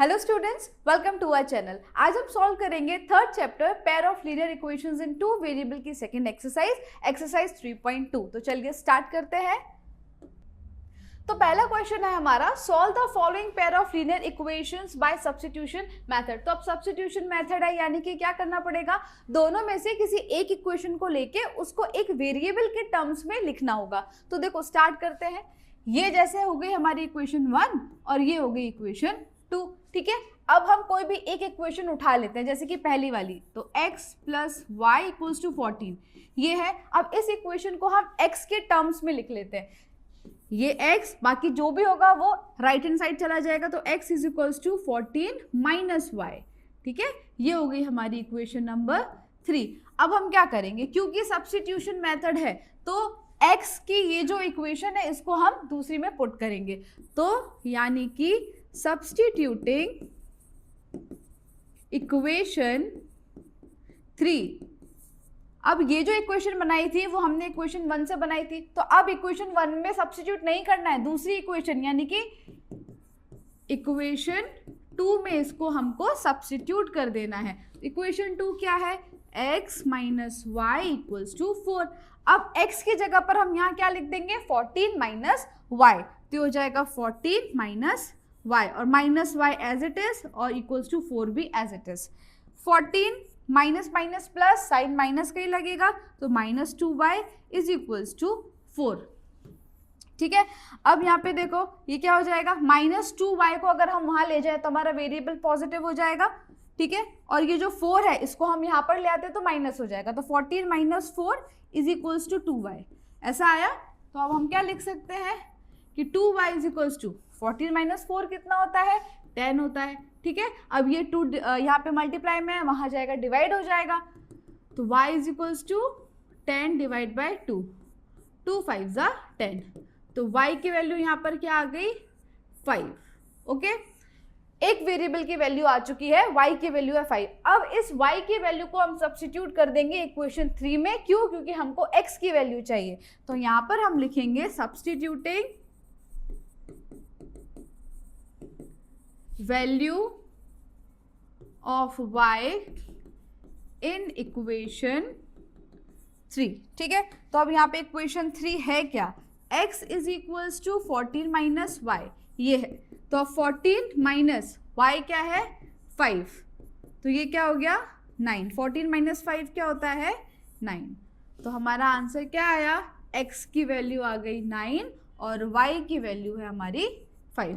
Hello students, welcome to our channel. आज हम solve करेंगे third chapter pair of linear equations in two variable की second exercise 3.2। तो चलिए स्टार्ट करते हैं। तो पहला क्वेश्चन है हमारा, solve the following pair of linear equations bye substitution method. तो अब सब्स्टिट्यूशन मेथड है, यानी कि क्या करना पड़ेगा, दोनों में से किसी एक इक्वेशन को लेके उसको एक वेरिएबल के टर्म्स में लिखना होगा। तो देखो स्टार्ट करते हैं। ये जैसे हो गई हमारी इक्वेशन 1 और ये हो गई इक्वेशन 2, ठीक है। अब हम कोई भी एक इक्वेशन उठा लेते हैं, जैसे कि पहली वाली, तो x plus y equals to 14 ये है। अब इस इक्वेशन को हम x के टर्म्स में लिख लेते हैं। ये x, बाकी जो भी होगा वो राइट हैंड साइड चला जाएगा, तो x is equals to 14 minus y, ठीक है। ये हो गई हमारी इक्वेशन नंबर 3। अब हम क्या करेंगे, क्योंकि सब्स्टिट्यूशन मेथड है तो x की ये जो इक्वेशन है इसको हम दूसरी में पुट करेंगे। तो यानी कि सब्स्टिट्यूटिंग इक्वेशन 3। अब ये जो इक्वेशन बनाई थी वो हमने इक्वेशन 1 से बनाई थी, तो अब इक्वेशन 1 में सब्स्टिट्यूट नहीं करना है, दूसरी इक्वेशन यानी कि इक्वेशन 2 में इसको हमको सब्स्टिट्यूट कर देना है। इक्वेशन 2 क्या है, x minus y equals to 4। अब x की जगह पर हम यहाँ क्या लिख देंगे, 14 माइनस वाई, तो हो जाएगा 14 माइनस y और minus y as it is और इक्वल्स टू 4 भी as it is. 14 minus minus plus, sign minus का ही लगेगा, तो minus 2y is equals to 4, ठीक है। अब यहाँ पे देखो ये क्या हो जाएगा, माइनस 2y को अगर हम वहां ले जाए तो हमारा वेरिएबल पॉजिटिव हो जाएगा, ठीक है। और ये जो 4 है इसको हम यहाँ पर ले आते तो माइनस हो जाएगा, तो 14 minus 4 is equals to 2y, ऐसा आया। तो अब हम क्या लिख सकते हैं कि 2y is equals to 14 minus 4 कितना होता है, 10 होता है, ठीक है। अब ये 2 यहाँ पे मल्टीप्लाई में है, वहां जाएगा डिवाइड हो जाएगा, तो y is equals to 10 divide by 2, 2 5 ज़ा 10, तो y की वैल्यू यहाँ पर क्या आ गई, 5, ओके। एक वेरिएबल की वैल्यू आ चुकी है, y की वैल्यू है 5। अब इस y की वैल्यू को हम सब्स्टिट्यूट कर देंगे इक्वेशन 3 में, क्यों, क्योंकि हमको x की वैल्यू चाहिए। तो यहाँ पर हम लिखेंगे substituting value of y in equation 3, ठीक है। तो अब यहाँ पे इक्वेशन 3 है क्या, x is equals to 14 minus y, ये है। तो अब 14 माइनस y क्या है, 5, तो ये क्या हो गया 9। 14 माइनस 5 क्या होता है, 9। तो हमारा आंसर क्या आया, x की वैल्यू आ गई 9 और y की वैल्यू है हमारी 5।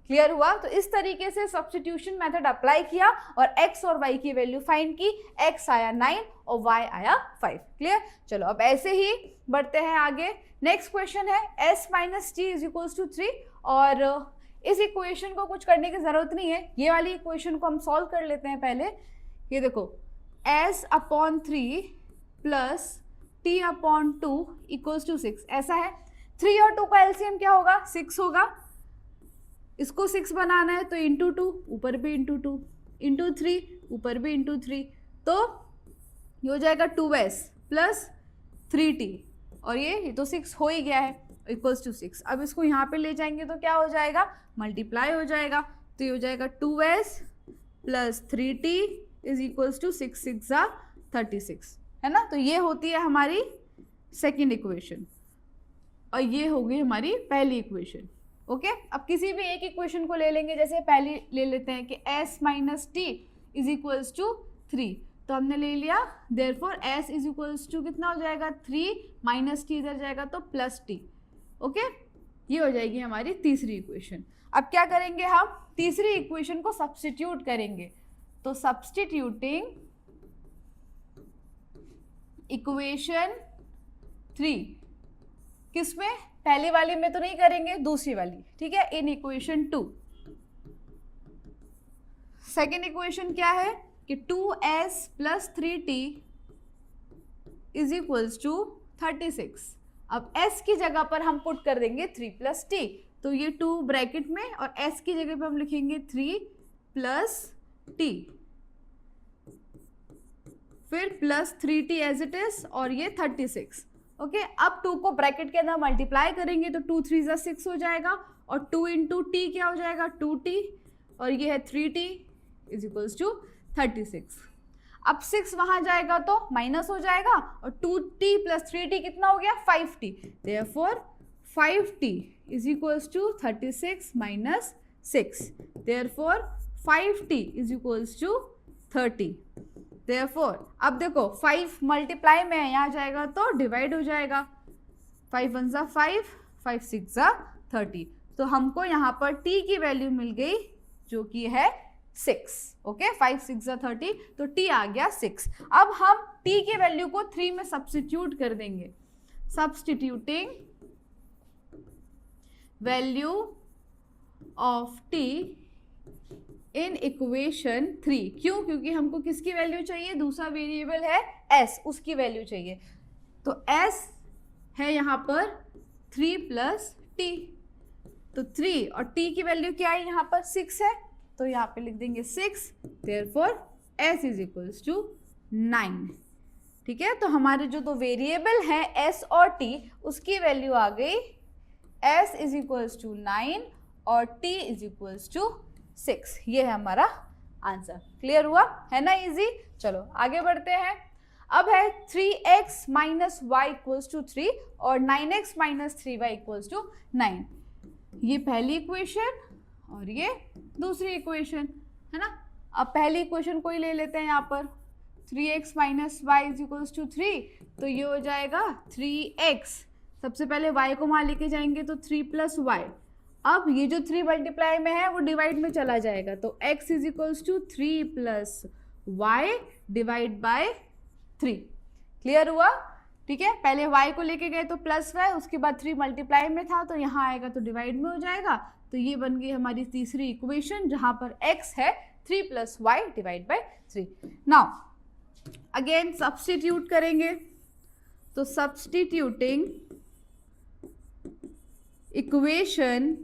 क्लियर हुआ। तो इस तरीके से सब्स्टिट्यूशन मेथड अप्लाई किया और x और y की वैल्यू फाइंड की, x आया 9 और y आया 5। क्लियर। चलो अब ऐसे ही बढ़ते हैं आगे। नेक्स्ट क्वेश्चन है s minus t is equals to 3, और इस इक्वेशन को कुछ करने की जरूरत नहीं है, ये वाली इक्वेशन को हम सॉल्व कर लेते हैं पहले। ये देखो s upon 3 plus t upon 2 equals to 6, ऐसा है। 3 और 2 का एलसीएम क्या होगा, 6 होगा। इसको 6 बनाना है तो इंटू 2, ऊपर भी इंटू 2, इंटू 3, ऊपर भी इंटू 3, तो ये हो जाएगा 2s प्लस 3t, और ये तो 6 हो ही गया है, इक्वल्स टू 6। अब इसको यहाँ पे ले जाएंगे तो क्या हो जाएगा, मल्टीप्लाई हो जाएगा, तो ये हो जाएगा 2s plus 3t is equals to 6 6 ज़ा 36, है ना। तो ये होती है हमारी सेकेंड इक्वेशन और ये हो गई हमारी पहली इक्वेशन, ओके। अब किसी भी एक इक्वेशन को ले लेंगे, जैसे पहली ले लेते हैं कि s minus t is equals to 3, तो हमने ले लिया, therefore s is equals to कितना हो जाएगा, 3 माइनस टी इधर जाएगा तो प्लस टी, ओके। ये हो जाएगी हमारी तीसरी इक्वेशन। अब क्या करेंगे, हम तीसरी इक्वेशन को सब्स्टिट्यूट करेंगे, तो सब्स्टिट्यूटिंग इक्वेशन 3 किसमें, पहली वाली में तो नहीं करेंगे, दूसरी वाली, ठीक है, इन इक्वेशन 2। सेकेंड इक्वेशन क्या है कि 2s plus 3t is equals to 36। अब s की जगह पर हम पुट कर देंगे 3 प्लस t, तो ये 2 ब्रैकेट में और s की जगह पर हम लिखेंगे 3 प्लस t, फिर plus 3t as it is और ये 36, ओके। अब 2 को ब्रैकेट के अंदर मल्टीप्लाई करेंगे तो 2 3 ज़ा 6 हो जाएगा और 2 इंटू टी क्या हो जाएगा, 2t और ये है 3t इज इक्वल्स टू 36। अब 6 वहां जाएगा तो माइनस हो जाएगा और 2t प्लस 3t कितना हो गया 5t। Therefore 5t is equals to 36 minus 6। Therefore 5t is equals to 30। Therefore अब देखो 5 मल्टीप्लाई में है, यहाँ जाएगा तो डिवाइड हो जाएगा। 5 1 जा 5, 5 6 जा 30। तो हमको यहाँ पर t की वैल्यू मिल गई जो कि है 6। ओके 5 6 जा 30, तो t आ गया 6। अब हम t की वैल्यू को 3 में सब्स्टिट्यूट कर देंगे। Substituting value of t in equation 3। क्यों? क्योंकि हमको किसकी वैल्यू चाहिए, दूसरा वेरिएबल है s, उसकी वैल्यू चाहिए। तो s है यहाँ पर 3 प्लस t, तो 3 और t की वैल्यू क्या है यहाँ पर 6 है, तो यहाँ पे लिख देंगे 6। Therefore s is equals to 9। ठीक है, तो हमारे जो दो वेरिएबल हैं s और t, उसकी वैल्यू आ गई s इज इक्वल्स टू 9 और t इज इक्वल्स टू 6। ये है हमारा आंसर। क्लियर हुआ है ना, इजी। चलो आगे बढ़ते हैं। अब है 3x minus y equals to 3 और 9x minus 3y equals to 9। ये पहली इक्वेशन और ये दूसरी इक्वेशन है ना। अब पहली इक्वेशन को ही ले लेते हैं यहाँ पर। 3x minus y is equals to 3, तो ये हो जाएगा 3x। सबसे पहले y को वहाँ लेके जाएंगे तो 3 प्लस वाई। अब ये जो 3 मल्टीप्लाई में है वो डिवाइड में चला जाएगा, तो x is equals to 3 plus Y divide by 3। Clear हुआ? ठीक है, पहले y को लेके गए तो प्लस y, उसके बाद 3 मल्टीप्लाई में था तो यहाँ आएगा तो डिवाइड में हो जाएगा। तो ये बन गई हमारी तीसरी इक्वेशन जहाँ पर x है 3 plus Y divide by 3। Now again substitute करेंगे, तो सब्स्टिट्यूटिंग इक्वेशन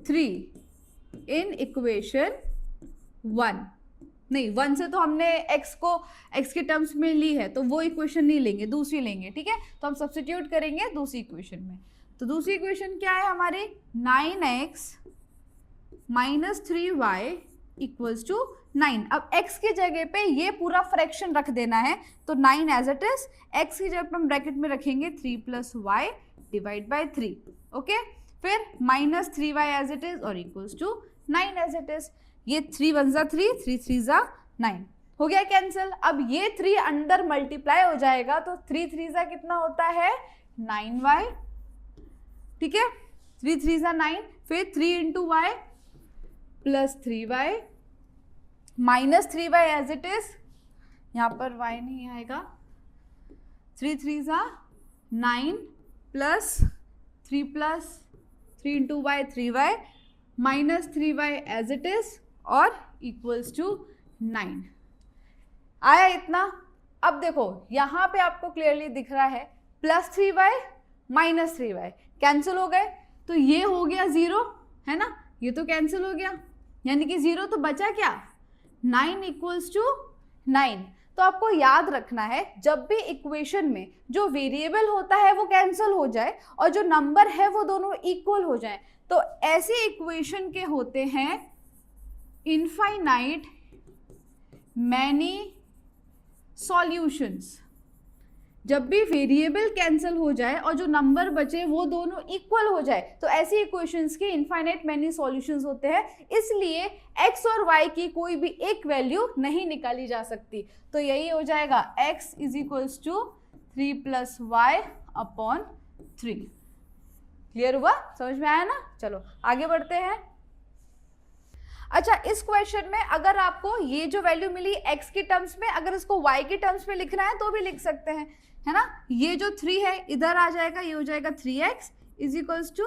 3 इन इक्वेशन 1, नहीं 1 से तो हमने x को x के टर्म्स में ली है, तो वो इक्वेशन नहीं लेंगे, दूसरी लेंगे। ठीक है, तो हम सब्स्टिट्यूट करेंगे दूसरी इक्वेशन में। तो दूसरी इक्वेशन क्या है हमारी, 9x minus 3y equals to 9। अब x की जगह पे ये पूरा फ्रैक्शन रख देना है, तो 9 एज इट इज, x की जगह पे हम ब्रैकेट में रखेंगे 3 plus Y divide by 3। Okay, फिर minus 3y as it is और equals to 9 as it is. ये 3 1 जा 3, 3 3 जा 9, हो गया कैंसिल। अब ये 3 अंदर मल्टीप्लाई हो जाएगा, तो 3 3 जा कितना होता है 9y। ठीक है, 3 3 जा 9, फिर 3 into y plus 3y minus 3y as it is, यहाँ पर y नहीं आएगा। 3 3 जा 9 plus 3 into y 3y minus 3y as it is और इक्वल्स टू 9। आया इतना? अब देखो यहाँ पे आपको क्लियरली दिख रहा है plus 3y minus 3y cancel हो गए, तो ये हो गया 0 है ना, ये तो कैंसिल हो गया, यानी कि 0 तो बचा क्या 9 इक्वल्स टू 9। तो आपको याद रखना है जब भी इक्वेशन में जो वेरिएबल होता है वो कैंसिल हो जाए और जो नंबर है वो दोनों इक्वल हो जाए, तो ऐसे इक्वेशन के होते हैं इनफाइनाइट मैनी सॉल्यूशंस। जब भी वेरिएबल कैंसिल हो जाए और जो नंबर बचे वो दोनों इक्वल हो जाए, तो ऐसी इक्वेशंस के इनफाइनाइट मैनी सॉल्यूशंस होते हैं। इसलिए x और y की कोई भी एक वैल्यू नहीं निकाली जा सकती। तो यही हो जाएगा x is equals to 3 plus y upon 3। Clear हुआ? समझ में आया ना? चलो आगे बढ़ते हैं। अच्छा, इस क्वेश्चन में अगर आपको ये जो वैल्यू मिली x के टर्म्स में, अगर इसको y के टर्म्स में लिखना है तो भी लिख सकते हैं, है ना। ये जो 3 है इधर आ जाएगा, ये हो जाएगा 3x is equals to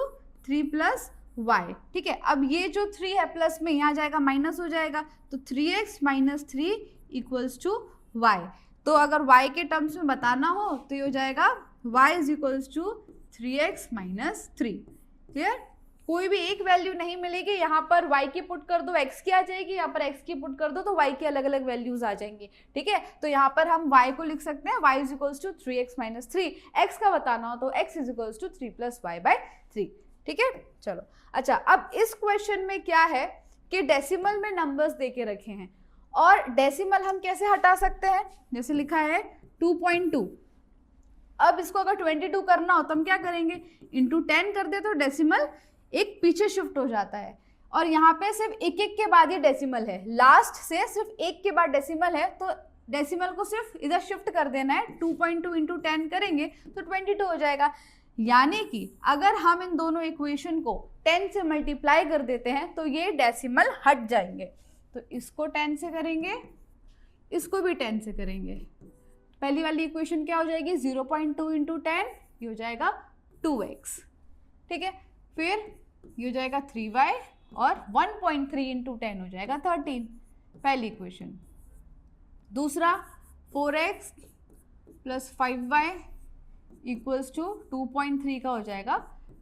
3 plus y. ठीक है, अब ये जो 3 है प्लस में यहाँ जाएगा माइनस हो जाएगा, तो 3x minus 3 equals to Y. तो अगर y के टर्म्स में बताना हो तो ये हो जाएगा y is equals to 3x minus 3। Clear? कोई भी एक वैल्यू नहीं मिलेगी, यहाँ पर y की पुट कर दो x की आ जाएगी, यहाँ पर x की पुट कर दो तो y की अलग अलग वैल्यूज आ जाएंगी। ठीक है, तो यहाँ पर हम y को लिख सकते हैं y is equals to 3x minus 3। x का बताना हो तो x is equals to 3 plus y by 3। ठीक है, चलो। अच्छा, अब इस क्वेश्चन में क्या है कि डेसिमल में नंबर्स देके रखे हैं, और डेसिमल हम कैसे हटा सकते हैं, जैसे लिखा है 2.2। अब इसको अगर 22 करना हो तो हम क्या करेंगे, इंटू 10 कर दे तो डेसिमल एक पीछे शिफ्ट हो जाता है, और यहाँ पे सिर्फ एक एक के बाद ये डेसिमल है, लास्ट से सिर्फ एक के बाद डेसिमल है, तो डेसिमल को सिर्फ इधर शिफ्ट कर देना है, 2.2 इंटू 10 करेंगे तो 22 हो जाएगा। यानी कि अगर हम इन दोनों इक्वेशन को 10 से मल्टीप्लाई कर देते हैं तो ये डेसिमल हट जाएंगे। तो इसको 10 से करेंगे, इसको भी 10 से करेंगे, पहली वाली इक्वेशन क्या हो जाएगी, 0.2 इंटू 10, ये हो जाएगा 2x, ठीक है। फिर ये हो जाएगा 3y, और 1.3 इंटू 10 हो जाएगा 13, पहली इक्वेशन। दूसरा 4x plus 5y equals to 2.3 का हो जाएगा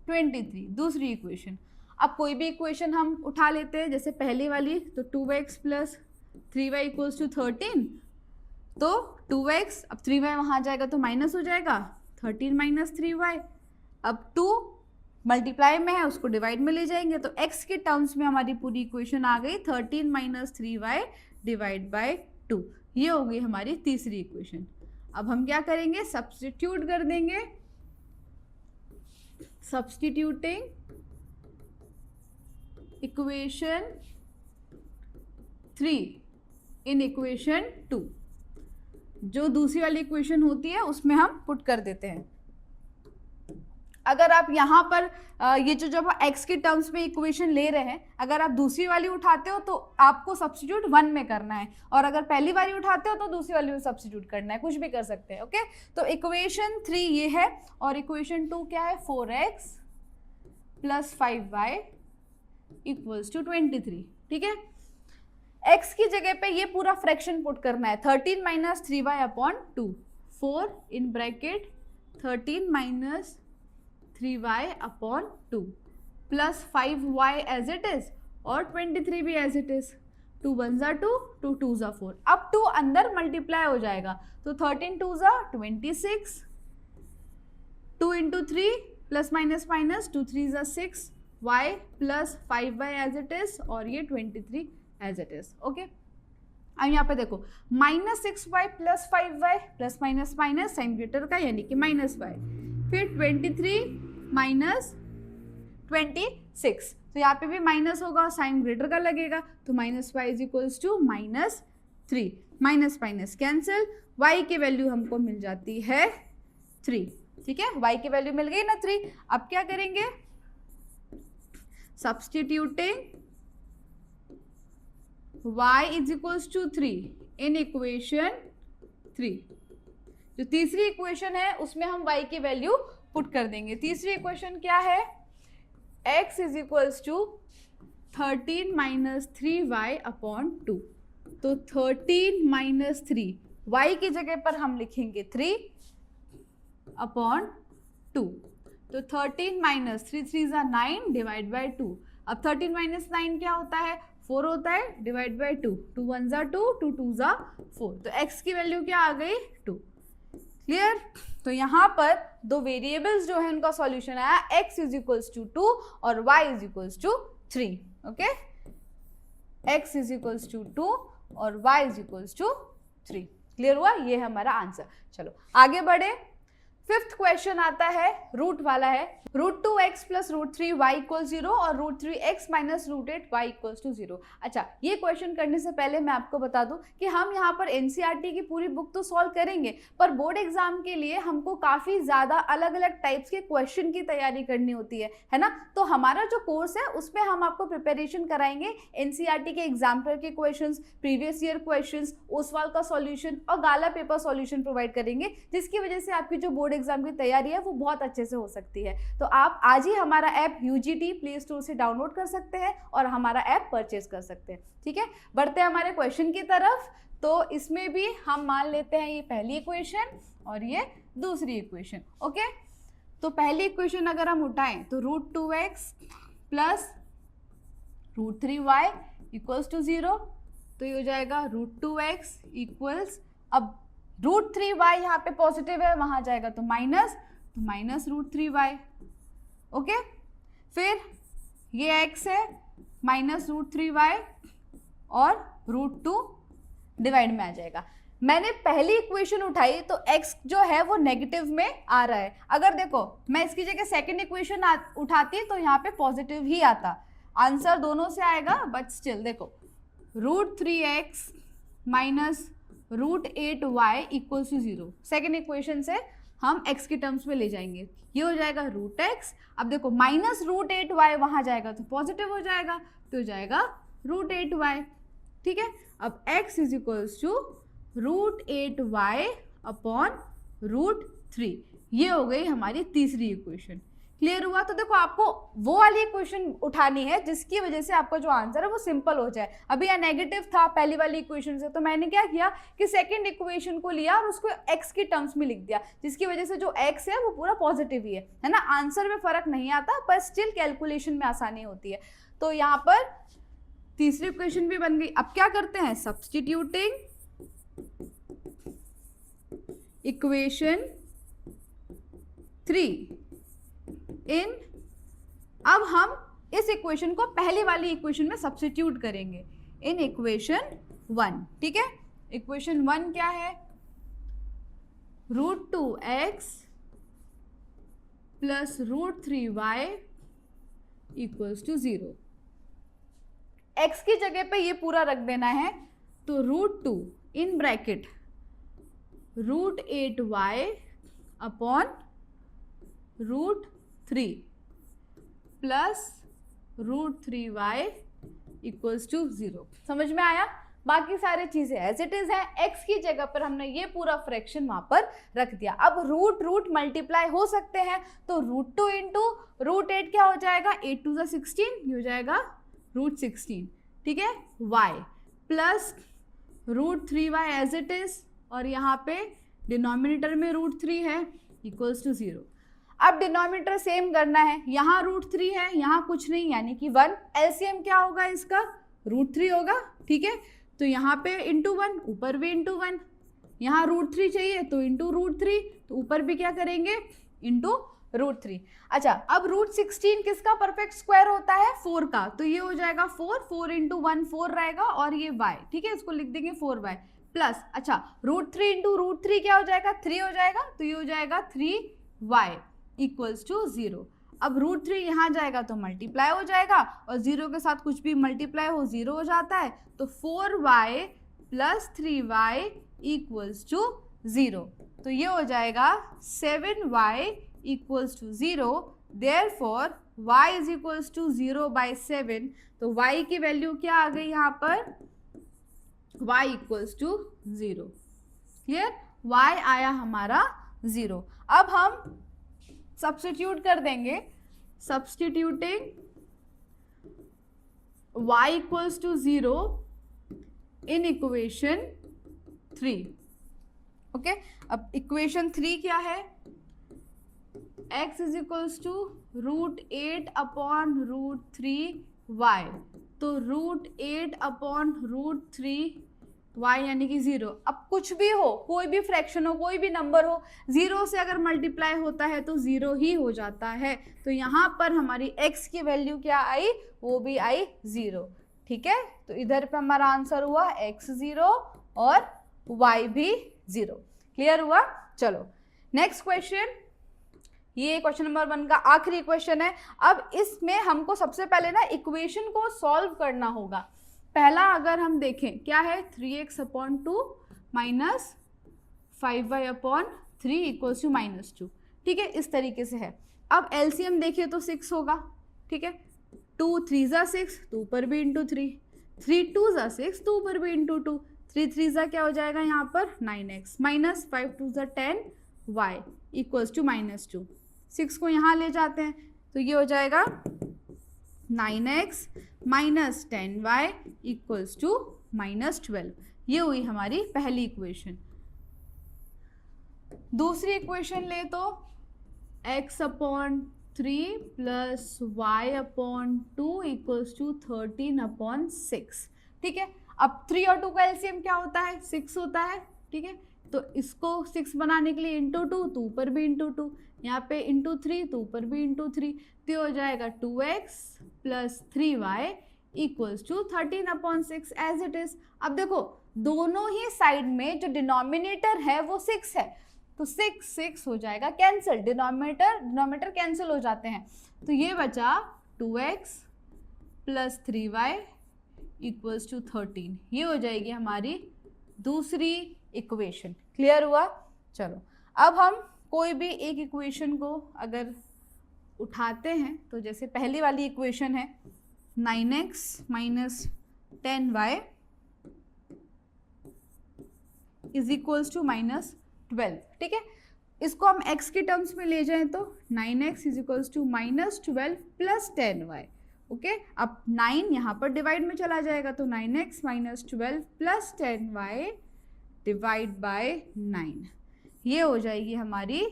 23, दूसरी इक्वेशन। अब कोई भी इक्वेशन हम उठा लेते हैं, जैसे पहली वाली, तो 2x plus 3y equals to 13, तो 2x, अब 3y वहाँ जाएगा तो माइनस हो जाएगा, 13 माइनस 3y। अब 2 मल्टीप्लाई में है, उसको डिवाइड में ले जाएंगे, तो x के टर्म्स में हमारी पूरी इक्वेशन आ गई, 13 माइनस 3y डिवाइड बाय 2, ये हो गई हमारी तीसरी इक्वेशन। अब हम क्या करेंगे, सब्स्टिट्यूट कर देंगे, सब्स्टिट्यूटिंग इक्वेशन 3 इन इक्वेशन 2, जो दूसरी वाली इक्वेशन होती है उसमें हम पुट कर देते हैं। अगर आप यहाँ पर ये जो जब x के टर्म्स में इक्वेशन ले रहे हैं, अगर आप दूसरी वाली उठाते हो तो आपको सब्स्टिट्यूट 1 में करना है, और अगर पहली वाली उठाते हो तो दूसरी वाली में सब्स्टिट्यूट करना है, कुछ भी कर सकते हैं, ओके। तो इक्वेशन 3 ये है, और इक्वेशन 2 क्या है, 4x plus 5y equals to 23, ठीक है। x की जगह पे ये पूरा फ्रैक्शन पुट करना है, 13 minus 3y upon 2, 4 in bracket 13 minus 3y upon 2 plus 5y as it is, और 23 भी एज इट इज, 2 1 जा 2, 2 2 जा 4, अब 2 अंदर मल्टीप्लाई हो जाएगा, तो 13 2 जा 26, 2 इंटू 3 प्लस माइनस माइनस 2 3 जा 6, y plus 5y as it is, और ये 23 एज इट इज, ओके। अब यहाँ पे देखो, minus 6y plus 5y plus minus minus sign greater का, यानी कि माइनस y, फिर 23 माइनस 26, तो यहाँ पे भी माइनस होगा, साइन ग्रेटर का लगेगा, तो minus y is equals to minus 3, minus minus cancel, y की वैल्यू हमको मिल जाती है 3, ठीक है, y की वैल्यू मिल गई ना 3। अब क्या करेंगे, substituting y is equals to 3 in equation 3, जो तीसरी इक्वेशन है उसमें हम y की वैल्यू पुट कर देंगे। तीसरी इक्वेशन क्या है, x is equals to 13 minus 3y upon 2, तो 13 माइनस 3, y की जगह पर हम लिखेंगे 3 अपॉन 2, तो 13 माइनस 3 3 जा 9 डिवाइड बाय 2, अब 13 माइनस 9 क्या होता है, 4 होता है, डिवाइड बाय 2, 2 1 जा 2, 2 2 जा 4, तो x की वैल्यू क्या आ गई, 2, क्लियर। तो यहाँ पर दो वेरिएबल्स जो है उनका सॉल्यूशन आया, x इज इक्वल्स टू 2 और y is equals to 3, okay, x is equals to 2 और y is equals to 3, clear हुआ, ये है हमारा आंसर। चलो आगे बढ़े, फिफ्थ क्वेश्चन आता है, रूट वाला है, root 2x plus root 3y equal 0 और root 3x minus root 8y equal to 0। अच्छा, ये क्वेश्चन करने से पहले मैं आपको बता दूं कि हम यहाँ पर एनसीईआरटी की पूरी बुक तो सॉल्व करेंगे, पर बोर्ड एग्जाम के लिए हमको काफ़ी ज़्यादा अलग अलग टाइप्स के क्वेश्चन की तैयारी करनी होती है ना। तो हमारा जो कोर्स है उसमें हम आपको प्रिपरेशन कराएंगे एनसीईआरटी के एग्जाम्पल के question, previous year question, Oswal का सॉल्यूशन और गाला पेपर सॉल्यूशन प्रोवाइड करेंगे, जिसकी वजह से आपकी जो बोर्ड एग्जाम की तैयारी है वो बहुत अच्छे से हो सकती है। तो आप आज ही हमारा ऐप यूजीटी प्ले स्टोर से डाउनलोड कर सकते हैं और हमारा ऐप परचेज कर सकते हैं, ठीक है। बढ़ते हैं हमारे क्वेश्चन की तरफ। तो इसमें भी हम मान लेते हैं ये पहली इक्वेशन और ये दूसरी इक्वेशन, ओके। तो पहली इक्वेशन अगर हम उठाएं तो root 2x plus root 3y equals to 0, तो ये हो जाएगा रूट 2x इक्वल्स, अब रूट 3y यहाँ पे पॉजिटिव है, वहां जाएगा तो माइनस, तो माइनस रूट 3y, ओके। फिर ये x है, माइनस रूट 3y और रूट 2 डिवाइड में आ जाएगा। मैंने पहली इक्वेशन उठाई तो x जो है वो नेगेटिव में आ रहा है। अगर देखो मैं इसकी जगह सेकंड इक्वेशन उठाती तो यहाँ पे पॉजिटिव ही आता, आंसर दोनों से आएगा, बट स्टिल देखो root 3x minus root 8y equals to 0, second equation से हम x के टर्म्स में ले जाएंगे, ये हो जाएगा रूट x। अब देखो माइनस रूट 8y वहां जाएगा तो पॉजिटिव हो जाएगा, तो हो जाएगा रूट 8y। ठीक है, अब x is equals to root 8y upon root 3, ये हो गई हमारी तीसरी इक्वेशन। क्लियर हुआ? तो देखो आपको वो वाली इक्वेशन उठानी है जिसकी वजह से आपका जो आंसर है वो सिंपल हो जाए। अभी यहाँ नेगेटिव था पहली वाली इक्वेशन से, तो मैंने क्या किया कि सेकंड इक्वेशन को लिया और उसको x के टर्म्स में लिख दिया, जिसकी वजह से जो x है वो पूरा पॉजिटिव ही है ना। आंसर में फर्क नहीं आता पर स्टिल कैलकुलेशन में आसानी होती है। तो यहाँ पर तीसरी इक्वेशन भी बन गई। अब क्या करते हैं, सब्स्टिट्यूटिंग इक्वेशन 3 इन, अब हम इस इक्वेशन को पहली वाली इक्वेशन में सब्स्टिट्यूट करेंगे इन इक्वेशन 1। ठीक है, इक्वेशन 1 क्या है, root 2x plus root 3y equals to 0। x की जगह पे ये पूरा रख देना है, तो root 2 in bracket root 8y upon root 3 plus root 3y equals to 0। समझ में आया? बाकी सारी चीजें एज इट इज है, x की जगह पर हमने ये पूरा फ्रैक्शन वहां पर रख दिया। अब रूट रूट मल्टीप्लाई हो सकते हैं, तो रूट 2 इंटू रूट 8 क्या हो जाएगा, 8 2 16, ये हो जाएगा रूट 16। ठीक है, y plus root 3y as it is, और यहाँ पे डिनोमिनेटर में रूट 3 है इक्वल्स टू 0। अब डिनोमिनेटर सेम करना है, यहाँ रूट 3 है, यहाँ कुछ नहीं यानी कि 1, एलसीएम क्या होगा इसका, रूट 3 होगा। ठीक है, तो यहाँ पे इंटू 1, ऊपर भी इंटू 1, यहाँ रूट 3 चाहिए तो इंटू रूट 3, तो ऊपर भी क्या करेंगे, इंटू रूट 3। अच्छा, अब रूट 16 किसका परफेक्ट स्क्वायर होता है, 4 का, तो ये हो जाएगा 4 इंटू 1 4 रहेगा, और ये y, ठीक है, इसको लिख देंगे 4y प्लस, अच्छा रूट 3 इंटू रूट 3 क्या हो जाएगा, 3 हो जाएगा, तो ये हो जाएगा 3y इक्वल्स टू 0। अब रूट 3 यहाँ जाएगा तो मल्टीप्लाई हो जाएगा, और 0 के साथ कुछ भी मल्टीप्लाई हो 0 हो जाता है, तो 4y plus 3y equals to 0। तो ये हो जाएगा 7y equals to 0। Therefore y is equals to 0 by 7। तो y की वैल्यू क्या आ गई यहाँ पर, y equals to 0। Clear, y आया हमारा 0। अब हम सब्स्टिट्यूट कर देंगे, substituting y equals to 0 in equation 3। Okay, अब इक्वेशन 3 क्या है, x is equals to root 8 upon root 3y, तो रूट 8 अपॉन रूट 3y यानी कि 0। अब कुछ भी हो, कोई भी फ्रैक्शन हो, कोई भी नंबर हो, 0 से अगर मल्टीप्लाई होता है तो 0 ही हो जाता है। तो यहाँ पर हमारी x की वैल्यू क्या आई, वो भी आई 0। ठीक है, तो इधर पे हमारा आंसर हुआ x 0 और y भी 0। क्लियर हुआ? चलो नेक्स्ट क्वेश्चन, ये क्वेश्चन नंबर 1 का आखिरी क्वेश्चन है। अब इसमें हमको सबसे पहले ना इक्वेशन को सॉल्व करना होगा। पहला अगर हम देखें क्या है, 3x upon 2 minus 5y upon 3 equals to -2। ठीक है, इस तरीके से है। अब एलसीएम देखिए तो 6 होगा। ठीक है, 2 3 ज़ा 6, तो ऊपर भी इंटू 3, 3 2 ज़ा 6, तो ऊपर भी इंटू 2, 3 3 ज़ा क्या हो जाएगा यहाँ पर 9x, माइनस 5 2 ज़ा 10y इक्वल्स टू -2। 6 को यहाँ ले जाते हैं तो ये हो जाएगा 9x minus 10y equals to -12। ये हुई हमारी पहली इक्वेशन। दूसरी इक्वेशन ले तो x upon 3 plus y upon 2 equals to 13 upon 6। ठीक है, अब 3 और 2 का एलसीएम क्या होता है, 6 होता है। ठीक है, तो इसको 6 बनाने के लिए इंटू 2, तो ऊपर भी इंटू 2, यहाँ पे इंटू 3, तो ऊपर भी इंटू 3, तो हो जाएगा 2x plus 3y equals to 13/6 as it is. अब देखो दोनों ही साइड में जो डिनोमिनेटर है वो 6 है, तो 6 हो जाएगा कैंसिल, डिनोमिनेटर कैंसिल हो जाते हैं, तो ये बचा 2x plus 3y equals to 13। ये हो जाएगी हमारी दूसरी इक्वेशन। क्लियर हुआ? चलो अब हम कोई भी एक इक्वेशन को अगर उठाते हैं तो जैसे पहली वाली इक्वेशन है 9x minus 10y is equals to minus 12। ठीक है, इसको हम x के टर्म्स में ले जाएं तो 9x is equals to minus 12 plus 10y। Okay, अब 9 यहाँ पर डिवाइड में चला जाएगा तो 9x minus 12 plus 10y divide by 9। ये हो जाएगी हमारी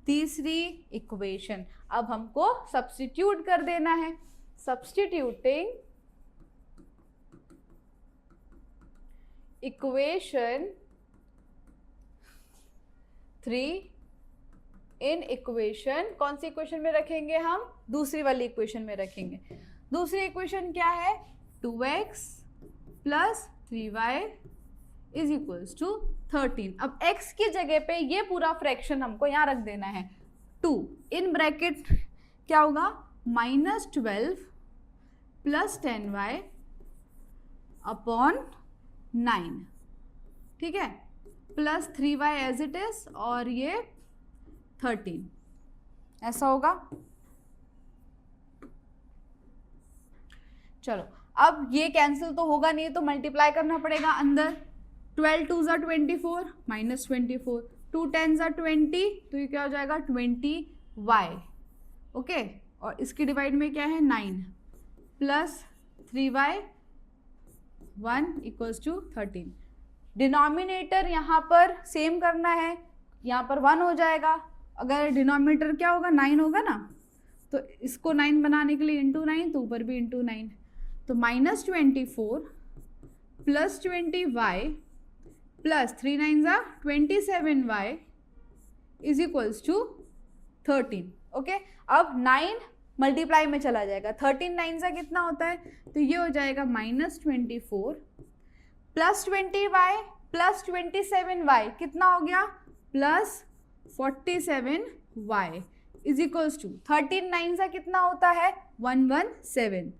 तीसरी इक्वेशन। अब हमको सब्स्टिट्यूट कर देना है। सब्स्टिट्यूटिंग इक्वेशन 3 इन इक्वेशन, कौन सी इक्वेशन में रखेंगे हम? दूसरी वाली इक्वेशन में रखेंगे। दूसरी इक्वेशन क्या है? 2x plus 3y is equals to 13। अब x की जगह पे ये पूरा फ्रैक्शन हमको यहाँ रख देना है 2 इन ब्रैकेट क्या होगा? Minus 12 plus 10y upon 9। ठीक है, plus 3y as it is और ये 13 ऐसा होगा। चलो अब ये कैंसिल तो होगा नहीं तो मल्टीप्लाई करना पड़ेगा अंदर। 12 2 ज़ा 24 माइनस 24, 2 10 ज़ा 20 तो ये क्या हो जाएगा 20y। ओके, और इसकी डिवाइड में क्या है 9 plus 3y 1 equals to 13। Denominator यहाँ पर सेम करना है, यहाँ पर 1 हो जाएगा। अगर डिनोमिनेटर क्या होगा 9 होगा ना, तो इसको 9 बनाने के लिए इंटू 9 तो ऊपर भी इंटू 9, तो माइनस 24 प्लस 20y प्लस 3 9 ज़ा 27y is equals to 13। Okay, अब 9 मल्टीप्लाई में चला जाएगा, 13 9 ज़ा कितना होता है? तो ये हो जाएगा minus 24 plus 20y plus 27y कितना हो गया? Plus 47y is equals to 13 9 ज़ा कितना होता है? 117।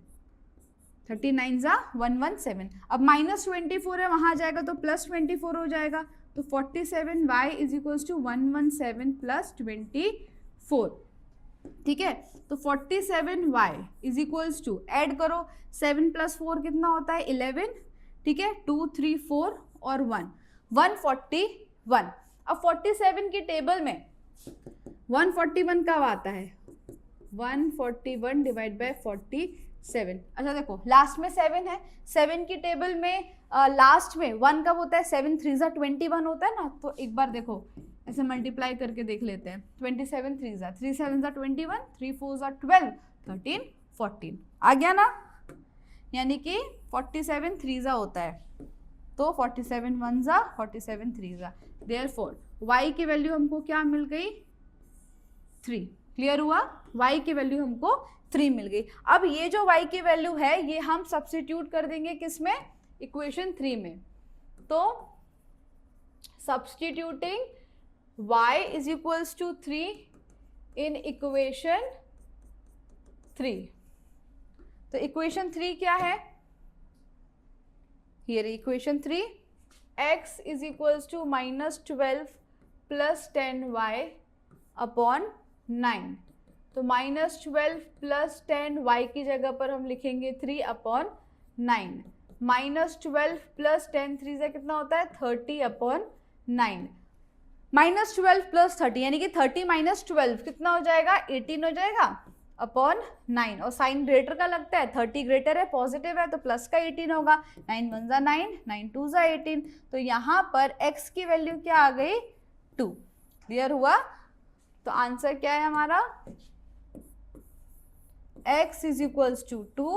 13 9 ज़ा 117। अब माइनस 24 है, वहाँ जाएगा तो प्लस 24 हो जाएगा, तो 47y is equals to 117 plus 24। ठीक है, तो 47y is equals to, add करो 7 प्लस 4 कितना होता है? 11। ठीक है, 2 3 4 और 1 141। अब 47 की टेबल में 141 कब आता है? 141 डिवाइड बाय 47। अच्छा देखो लास्ट में 7 है, 7 की टेबल में लास्ट में 1 कब होता है? 7 3 ज़ा 21 होता है ना, तो एक बार देखो ऐसे मल्टीप्लाई करके देख लेते हैं। 27 3 ज़ा 3 7 ज़ा 21, 3 4 ज़ा 12, 13 14 आ गया ना, यानी कि 47 3 ज़ा होता है, तो 47 1 ज़ा 47 3 ज़ा। देयरफॉर y की वैल्यू हमको क्या मिल गई? 3। क्लियर हुआ? y की वैल्यू हमको 3 मिल गई। अब ये जो y की वैल्यू है ये हम सब्स्टिट्यूट कर देंगे किसमें? इक्वेशन 3 में। तो substituting y is equals to 3 in equation 3। तो इक्वेशन 3 क्या है? Here equation 3, x is equals to minus 12 plus 10y upon 9। तो माइनस 12 प्लस 10y की जगह पर हम लिखेंगे 3 अपॉन 9। माइनस 12 प्लस 10 3 से कितना होता है? 30 अपॉन 9। माइनस 12 प्लस 30 यानी कि 30 माइनस 12 कितना हो जाएगा? 18 हो जाएगा अपॉन 9। और साइन ग्रेटर का लगता है, 30 ग्रेटर है, पॉजिटिव है, तो प्लस का 18 होगा। 9 1 ज़ा 9, 9 2 ज़ा 18। तो यहाँ पर x की वैल्यू क्या आ गई? 2। क्लियर हुआ? तो आंसर क्या है हमारा? x इज इक्वल्स टू 2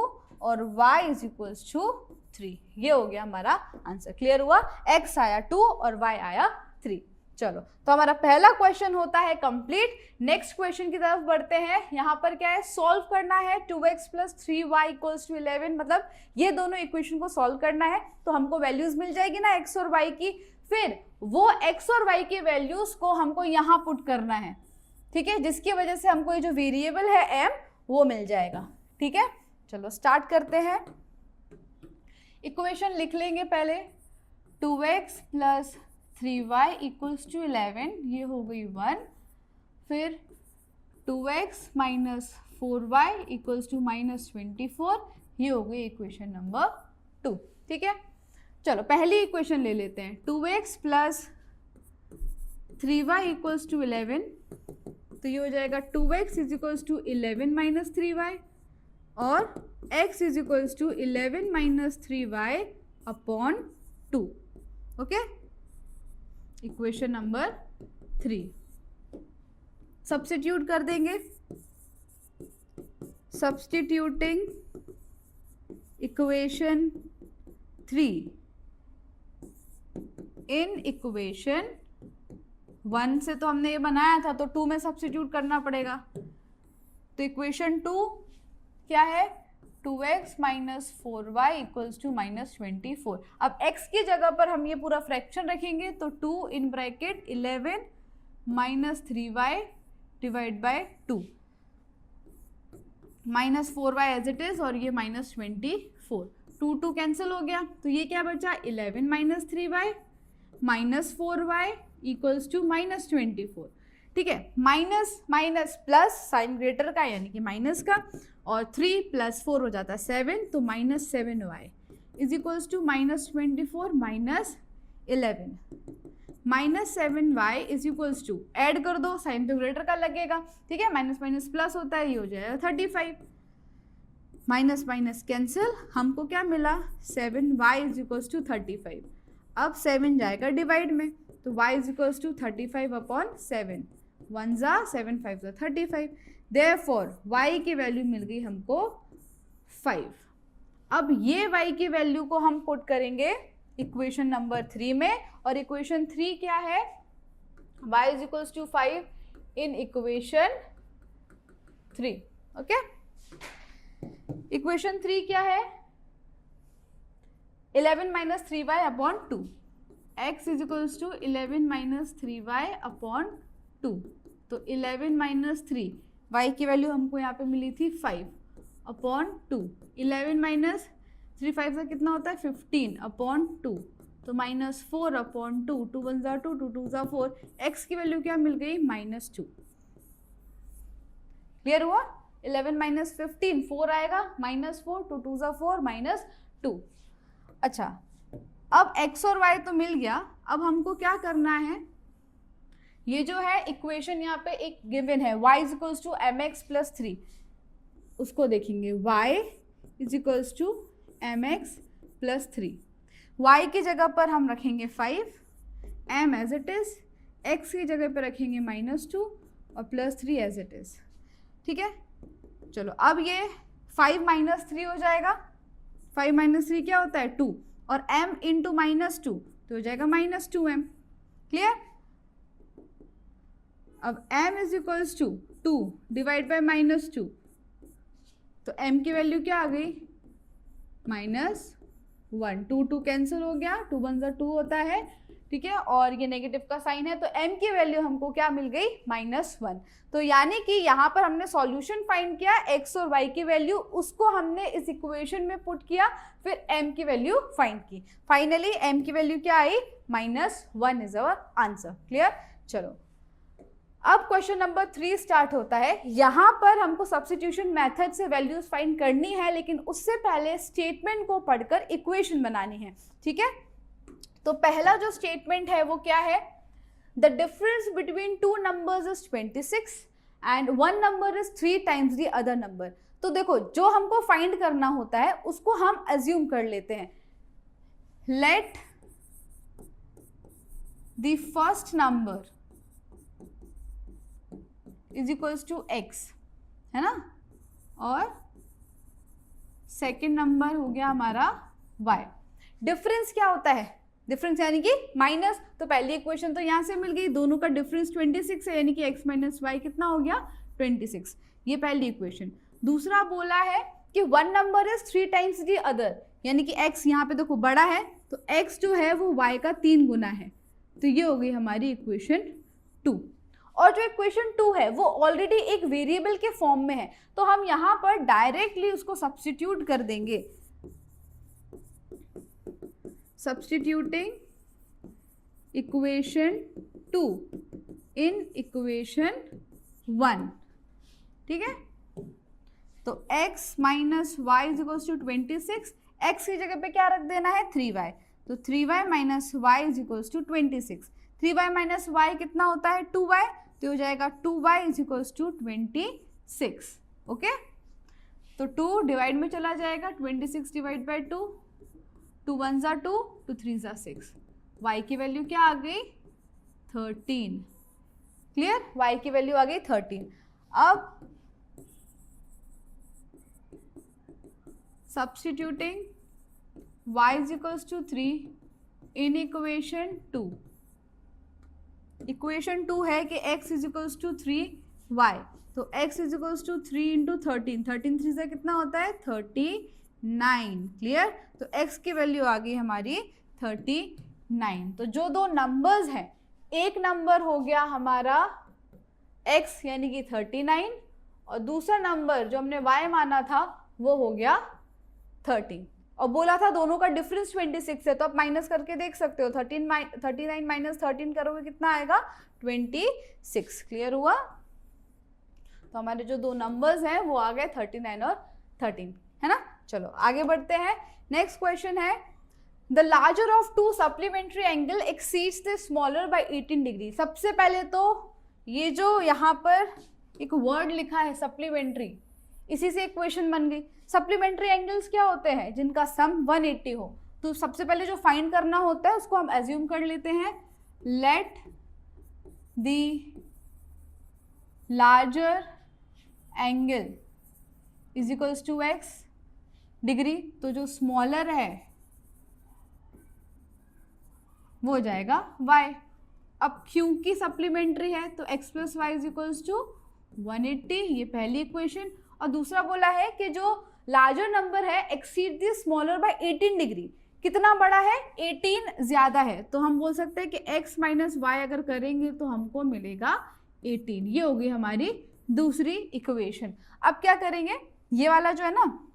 और y इज इक्वल्स टू 3। ये हो गया हमारा आंसर। क्लियर हुआ? x आया 2 और y आया 3। चलो, तो हमारा पहला क्वेश्चन होता है कंप्लीट। नेक्स्ट क्वेश्चन की तरफ बढ़ते हैं। यहाँ पर क्या है, सॉल्व करना है 2x plus 3y equals to 11, मतलब ये दोनों इक्वेशन को सॉल्व करना है। तो हमको वैल्यूज मिल जाएगी ना x और y की, फिर वो x और y की वैल्यूज को हमको यहाँ पुट करना है, ठीक है, जिसकी वजह से हमको ये जो वेरिएबल है m वो मिल जाएगा। ठीक है, चलो स्टार्ट करते हैं। इक्वेशन लिख लेंगे पहले, 2x plus 3y equals to 11, ये हो गई 1, फिर 2x minus 4y equals to minus 24, ये हो गई इक्वेशन नंबर 2। ठीक है, चलो पहली इक्वेशन ले लेते हैं, 2x plus 3y equals to 11, तो ये हो जाएगा 2x is equals to 11 minus 3y, और x is equals to 11 minus 3y upon 2। Okay, equation number 3 substitute कर देंगे। सब्स्टिट्यूटिंग इक्वेशन 3 इन इक्वेशन 1 से तो हमने ये बनाया था, तो 2 में सब्स्टिट्यूट करना पड़ेगा। तो इक्वेशन 2 क्या है, 2x minus 4y equals to minus 24। अब x की जगह पर हम ये पूरा फ्रैक्शन रखेंगे, तो 2 in bracket 11 minus 3y divide by 2, minus 4y as it is, और ये माइनस 24, 2 कैंसिल हो गया, तो ये क्या बचा, 11 minus 3y minus 4y equals to minus 24। ठीक है, minus minus plus, sign greater का यानी कि माइनस का, और 3 प्लस 4 हो जाता है 7, तो minus 7y is equals to minus 24 minus 11, minus 7y is equals to, add कर दो, साइन तो ग्रेटर का लगेगा। ठीक है, माइनस माइनस प्लस होता है, ये हो जाएगा 35, माइनस माइनस कैंसिल, हमको क्या मिला, 7y इज इक्वल्स टू 35। अब 7 जाएगा डिवाइड में, तो y is equals to 35 upon 7, 1 जा 7 5 जा 35, देयरफॉर y की वैल्यू मिल गई हमको 5। अब ये y की वैल्यू को हम पुट करेंगे इक्वेशन नंबर 3 में, और इक्वेशन 3 क्या है, y is equals to 5 in equation 3। Okay, equation 3 क्या है, 11 minus 3y upon 2, x is equals to 11 minus 3y upon 2, तो 11 माइनस 3, y की वैल्यू हमको यहाँ पे मिली थी 5 अपॉन 2, 11 माइनस 3 5 का कितना होता है 15 अपॉन 2, तो माइनस 4 अपॉन 2, 2 1 जा 2, 2 2 जा 4, x की वैल्यू क्या मिल गई, माइनस 2। क्लियर हुआ, 11 माइनस 15, 4 आएगा, माइनस 4, 2 2 जा 4, माइनस 2। अच्छा, अब x और y तो मिल गया, अब हमको क्या करना है, ये जो है इक्वेशन यहाँ पे एक गिवन है, y is equals to mx plus 3, उसको देखेंगे, y is equals to mx plus 3, y की जगह पर हम रखेंगे 5, m as it is, x की जगह पर रखेंगे माइनस 2 और प्लस 3 एज इट इज। ठीक है, चलो अब ये 5 माइनस 3 हो जाएगा, 5 माइनस 3 क्या होता है 2, और m इंटू माइनस 2, तो हो जाएगा माइनस 2m। क्लियर, अब m is equals to 2 divide by minus 2, तो m की वैल्यू क्या आ गई, माइनस 1, 2 2 कैंसिल हो गया, 2 1 जा 2 होता है। ठीक है, और ये नेगेटिव का साइन है, तो m की वैल्यू हमको क्या मिल गई, माइनस 1। तो यानी कि यहाँ पर हमने सॉल्यूशन फाइंड किया, x और y की वैल्यू, उसको हमने इस इक्वेशन में पुट किया, फिर m की वैल्यू फाइंड की, फाइनली m की वैल्यू क्या आई, minus 1 is our answer. Clear, चलो अब क्वेश्चन नंबर 3 स्टार्ट होता है। यहाँ पर हमको सब्स्टिट्यूशन मेथड से वैल्यूज फाइंड करनी है, लेकिन उससे पहले स्टेटमेंट को पढ़कर इक्वेशन बनानी है। ठीक है, तो पहला जो स्टेटमेंट है वो क्या है, the difference between 2 numbers is 26 and 1 number is 3 times the other number. तो देखो, जो हमको फाइंड करना होता है उसको हम अज्यूम कर लेते हैं, let the first number is equals to x, है ना, और सेकेंड नंबर हो गया हमारा y। डिफरेंस क्या होता है, डिफरेंस यानी कि माइनस, तो पहली इक्वेशन तो यहाँ से मिल गई, दोनों का डिफरेंस 26 है, यानी कि x माइनस वाई कितना हो गया 26, ये पहली इक्वेशन। दूसरा बोला है कि one number is 3 times the other, यानी कि x यहाँ पे देखो बड़ा है तो x जो है वो y का 3 गुना है, तो ये हो गई हमारी इक्वेशन 2। और जो इक्वेशन 2 है वो ऑलरेडी एक वेरिएबल के फॉर्म में है, तो हम यहाँ पर डायरेक्टली उसको सब्स्टिट्यूट कर देंगे, सब्स्टिट्यूटिंग इक्वेशन 2 इन इक्वेशन 1, ठीक है। तो x minus y is equals to 26, x की जगह पे क्या रख देना है 3y, तो 3y minus y is equals to 26, 3y minus y कितना होता है 2y, तो हो जाएगा 2y is equals to 26, okay. तो 2 डिवाइड में चला जाएगा, 26 डिवाइड बाई 2, 2 1 ज़ा 2, 2 3 ज़ा 6, y की वैल्यू क्या आ गई 13, क्लियर, y की वैल्यू आ गई 13। अब substituting y is equals to 3 in equation 2, equation 2 है कि x is equals to 3y, तो x is equals to 3 into 13, 13 3 से कितना होता है 39, क्लियर। तो x की वैल्यू आ गई हमारी 39। तो जो दो नंबर्स हैं, एक नंबर हो गया हमारा x यानी कि 39, और दूसरा नंबर जो हमने y माना था वो हो गया 13, और बोला था दोनों का डिफरेंस 26 है, तो आप माइनस करके देख सकते हो, 39 माइनस 13 करोगे कितना आएगा 26, क्लियर हुआ। तो हमारे जो दो नंबर्स हैं वो आ गए 39 और 13, है ना। चलो आगे बढ़ते हैं, नेक्स्ट क्वेश्चन है the larger of to supplementary angle exceeds the smaller by 18 degree. सबसे पहले तो ये जो यहाँ पर एक वर्ड लिखा है सप्लीमेंट्री, इसी से इक्वेशन बन गई। सप्लीमेंट्री एंगल्स क्या होते हैं, जिनका सम 180 हो। तो सबसे पहले जो फाइंड करना होता है उसको हम एज्यूम कर लेते हैं, let the larger angle is equals to x degree, तो जो स्मॉलर है वो हो जाएगा y। अब क्योंकि सप्लीमेंट्री है तो x plus y is equals to 180, ये पहली इक्वेशन। और दूसरा बोला है कि जो लार्जर नंबर है exceed the smaller by 18 degree, कितना बड़ा है 18 ज्यादा है, तो हम बोल सकते हैं कि x माइनस वाई अगर करेंगे तो हमको मिलेगा 18, ये होगी हमारी दूसरी इक्वेशन। अब क्या करेंगे, ये वाला जो है ना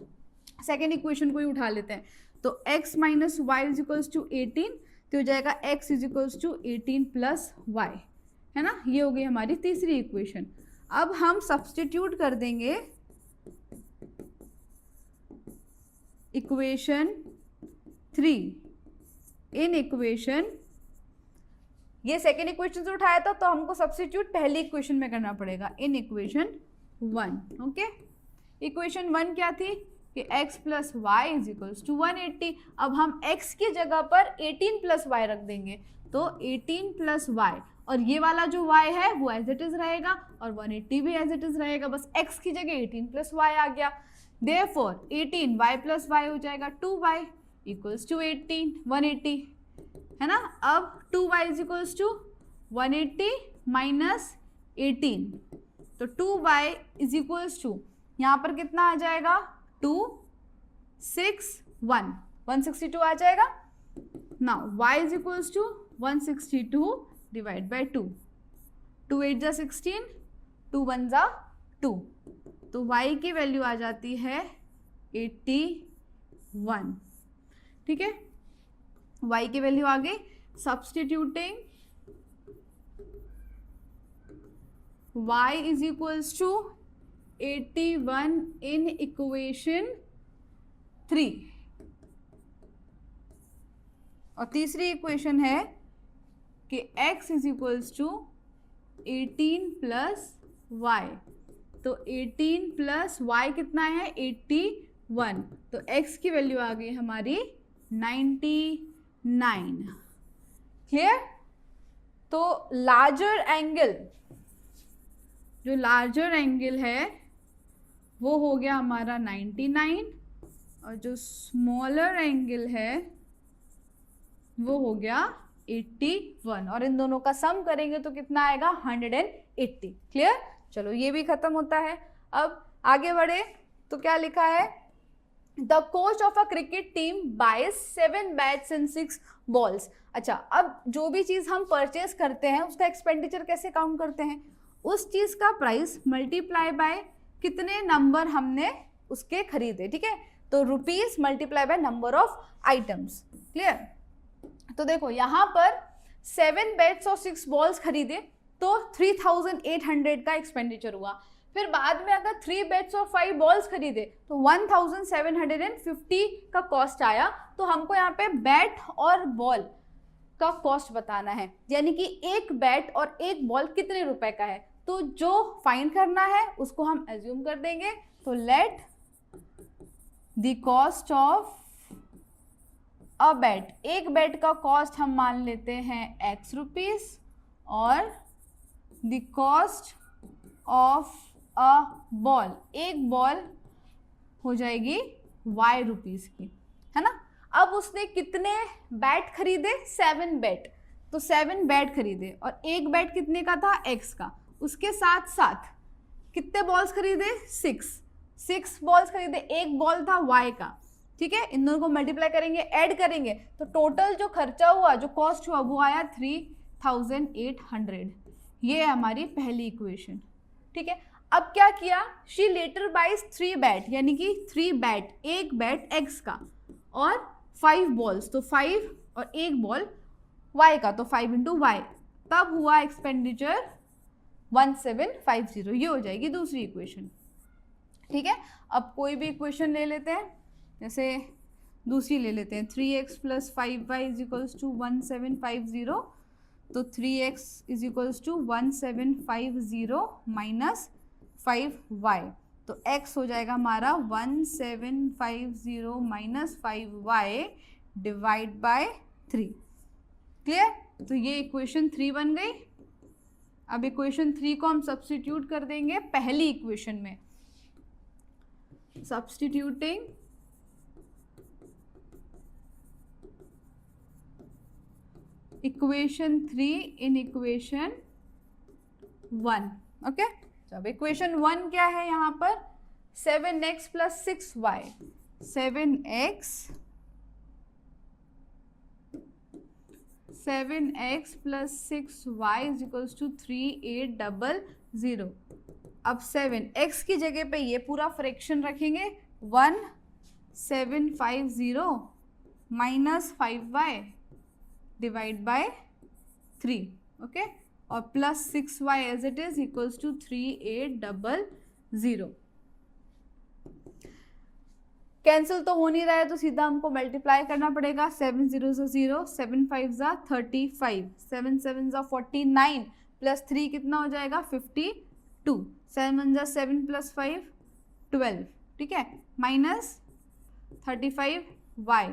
सेकेंड इक्वेशन को ही उठा लेते हैं, तो x minus y is equals to 18, तो हो जाएगा x is equals to 18 plus y, है ना, ये हो गई हमारी तीसरी इक्वेशन। अब हम सब्स्टिट्यूट कर देंगे इक्वेशन 3 इन इक्वेशन, ये सेकेंड इक्वेशन से उठाया था तो हमको सब्स्टिट्यूट पहली इक्वेशन में करना पड़ेगा, इन इक्वेशन 1, ओके। इक्वेशन 1 क्या थी कि x plus y is equals to 180। अब हम x की जगह पर 18 प्लस वाई रख देंगे, तो 18 प्लस वाई, और ये वाला जो y है वो एज इट इज रहेगा और 180 भी एज इट इज रहेगा, बस x की जगह 18 प्लस वाई आ गया। Therefore 18 y प्लस वाई हो जाएगा 2y इक्वल्स टू 18 180, है ना। अब 2y is equals to 180 minus 18, तो 2y इज इक्वल्स टू यहाँ पर कितना आ जाएगा 261 162 आ जाएगा। Now y is equals to 162 divide by 2, 2 8 जा 16, 2 1 जा 2, तो y की वैल्यू आ जाती है 81, ठीक है, y की वैल्यू आ गई। Substituting y is equals to 81 in equation 3, और तीसरी इक्वेशन है कि x is equals to 18 plus y, तो 18 प्लस वाई कितना है 81, तो x की वैल्यू आ गई हमारी 99, क्लियर। तो लार्जर एंगल, जो लार्जर एंगल है वो हो गया हमारा 99, और जो स्मॉलर एंगल है वो हो गया 81 और इन दोनों का सम करेंगे तो कितना आएगा 180। क्लियर? चलो ये भी खत्म होता है। अब आगे बढ़े तो क्या लिखा है, the coach of a cricket team buys 7 bats and 6 balls. अच्छा, अब जो भी चीज हम परचेज करते हैं उसका एक्सपेंडिचर कैसे काउंट करते हैं, उस चीज का प्राइस मल्टीप्लाई बाय कितने नंबर हमने उसके खरीदे। ठीक है, तो rupees multiply by number of items. Clear? तो देखो यहाँ पर 7 बैट्स और 6 बॉल्स खरीदे तो 3800 का एक्सपेंडिचर हुआ। फिर बाद में अगर 3 बैट्स और 5 बॉल्स खरीदे तो 1750 का कॉस्ट आया। तो हमको यहाँ पे बैट और बॉल का कॉस्ट बताना है, यानी कि एक बैट और एक बॉल कितने रुपए का है। तो जो फाइंड करना है उसको हम एज्यूम कर देंगे। तो let the cost of a bat, एक बैट का कॉस्ट हम मान लेते हैं x रुपीज और the cost of a ball, एक बॉल हो जाएगी y रुपीज की, है ना। अब उसने कितने बैट खरीदे, 7 बैट, तो 7 बैट खरीदे और एक बैट कितने का था, x का। उसके साथ साथ कितने बॉल्स खरीदे, 6 बॉल्स खरीदे, एक बॉल था y का। ठीक है, इन दोनों को मल्टीप्लाई करेंगे, ऐड करेंगे तो टोटल जो खर्चा हुआ, जो कॉस्ट हुआ वो आया 3800। ये है हमारी पहली इक्वेशन। ठीक है, अब क्या किया, शी लेटर बाइज 3 बैट, यानी कि 3 बैट, एक बैट x का और 5 बॉल्स, तो 5 और एक बॉल y का, तो 5 इंटू वाई, तब हुआ एक्सपेंडिचर 1750। ये हो जाएगी दूसरी इक्वेशन। ठीक है, अब कोई भी इक्वेशन ले लेते हैं, जैसे दूसरी ले लेते हैं 3x plus 5y is equals to 1750। तो 3x is equals to 1750 minus 5y, तो x हो जाएगा हमारा 1750 minus 5y divide by 3। Clear? तो ये इक्वेशन 3 बन गई। अब इक्वेशन 3 को हम सब्स्टिट्यूट कर देंगे पहली इक्वेशन में। Substituting equation 3 in equation 1। Okay, अब इक्वेशन 1 क्या है यहाँ पर, 7x plus 6y, 7x plus 6y is equals to 3800। अब 7x की जगह पे ये पूरा फ्रैक्शन रखेंगे, 1750 minus 5y divide by 3। Okay, और plus 6y as it is equals to 3800। Cancel तो हो नहीं रहा है तो सीधा हमको मल्टीप्लाई करना पड़ेगा। 7 0 0, 7 5 35, 7 7 49 प्लस 3 कितना हो जाएगा 52, 7 1 7 प्लस 5 12। ठीक है, माइनस 35y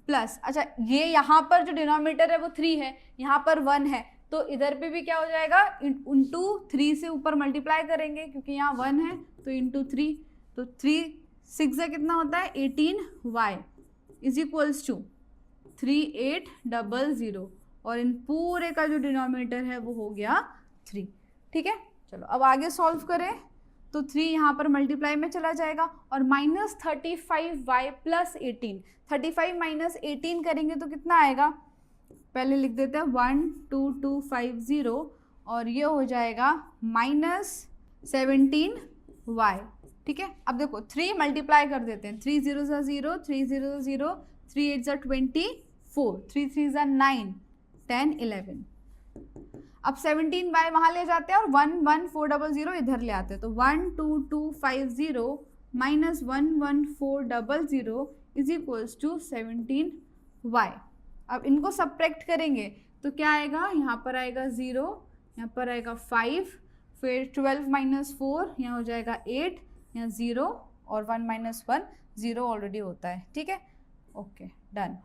प्लस, अच्छा ये यहाँ पर जो डिनोमिनेटर है वो 3 है, यहाँ पर 1 है, तो इधर पे भी क्या हो जाएगा, इंटू 3 से ऊपर मल्टीप्लाई करेंगे क्योंकि यहाँ 1 है, तो इंटू 3, तो 3 6 से कितना होता है 18y इज इक्वल्स टू 3800 और इन पूरे का जो डिनोमिनेटर है वो हो गया 3। ठीक है, चलो अब आगे सॉल्व करें तो 3 यहाँ पर मल्टीप्लाई में चला जाएगा और माइनस 35y प्लस 18, 35 माइनस 18 करेंगे तो कितना आएगा, पहले लिख देते हैं 12250 और ये हो जाएगा माइनस 17y। ठीक है, अब देखो 3 मल्टीप्लाई कर देते हैं, 3 0 0, 3 0 0, 3 8 24, 3 3 9, 10 11। अब 17y वहां ले जाते हैं और 11400 इधर ले आते हैं, तो 12250 minus 11400 is equals to 17y। अब इनको सब्ट्रैक्ट करेंगे तो क्या आएगा, यहाँ पर आएगा 0, यहाँ पर आएगा 5, फिर 12 माइनस 4 यहाँ हो जाएगा 8, यहाँ 0 और 1 माइनस 1 0 ऑलरेडी होता है। ठीक है, ओके डन।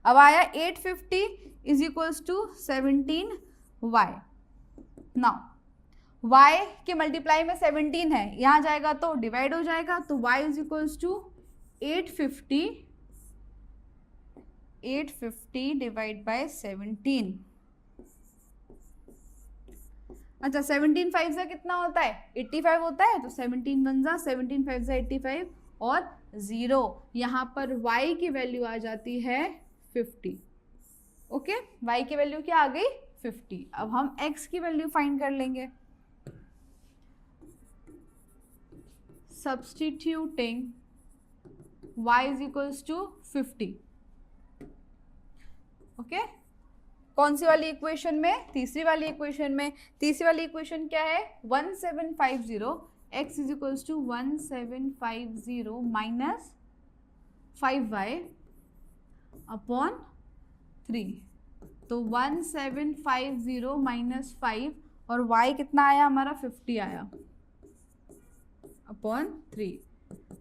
अब आया 850 is equals to 17y। Now y के मल्टीप्लाई में 17 है, यहाँ जाएगा तो डिवाइड हो जाएगा, तो y is equals to 850 850 divide by 17। अच्छा 17 5 से कितना होता है 85 होता है, तो 17 1 जा 17 5 जा 85 और 0, यहाँ पर y की वैल्यू आ जाती है 50। ओके, y की वैल्यू क्या आ गई 50। अब हम x की वैल्यू फाइंड कर लेंगे। Substituting y is equals to 50। Okay, कौन सी वाली इक्वेशन में, तीसरी वाली इक्वेशन में। तीसरी वाली इक्वेशन क्या है 1750 x is equals to 1750 minus 5y upon 3। तो 1750 माइनस 5 और y कितना आया हमारा 50 आया अपॉन 3।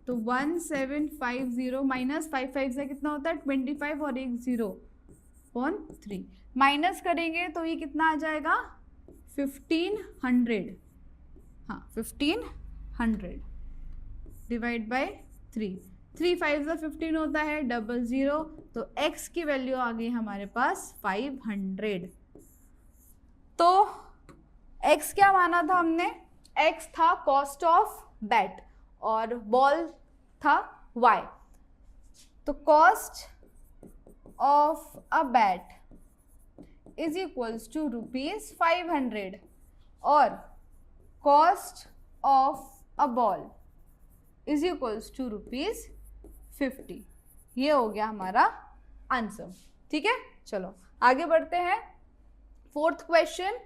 तो 1750 माइनस 5 5 से कितना होता है 25 और एक 0 अपॉन 3। माइनस करेंगे तो ये कितना आ जाएगा 1500। हाँ 1500 डिवाइड बाय 3। 3 5 से 15 होता है 00। तो x की वैल्यू आ गई हमारे पास 500। तो x क्या माना था हमने, x था कॉस्ट ऑफ बैट और बॉल था y। तो cost of a bat is equals to ₹500 और cost of a ball is equals to ₹50। ये हो गया हमारा आंसर। ठीक है, चलो आगे बढ़ते हैं। फोर्थ क्वेश्चन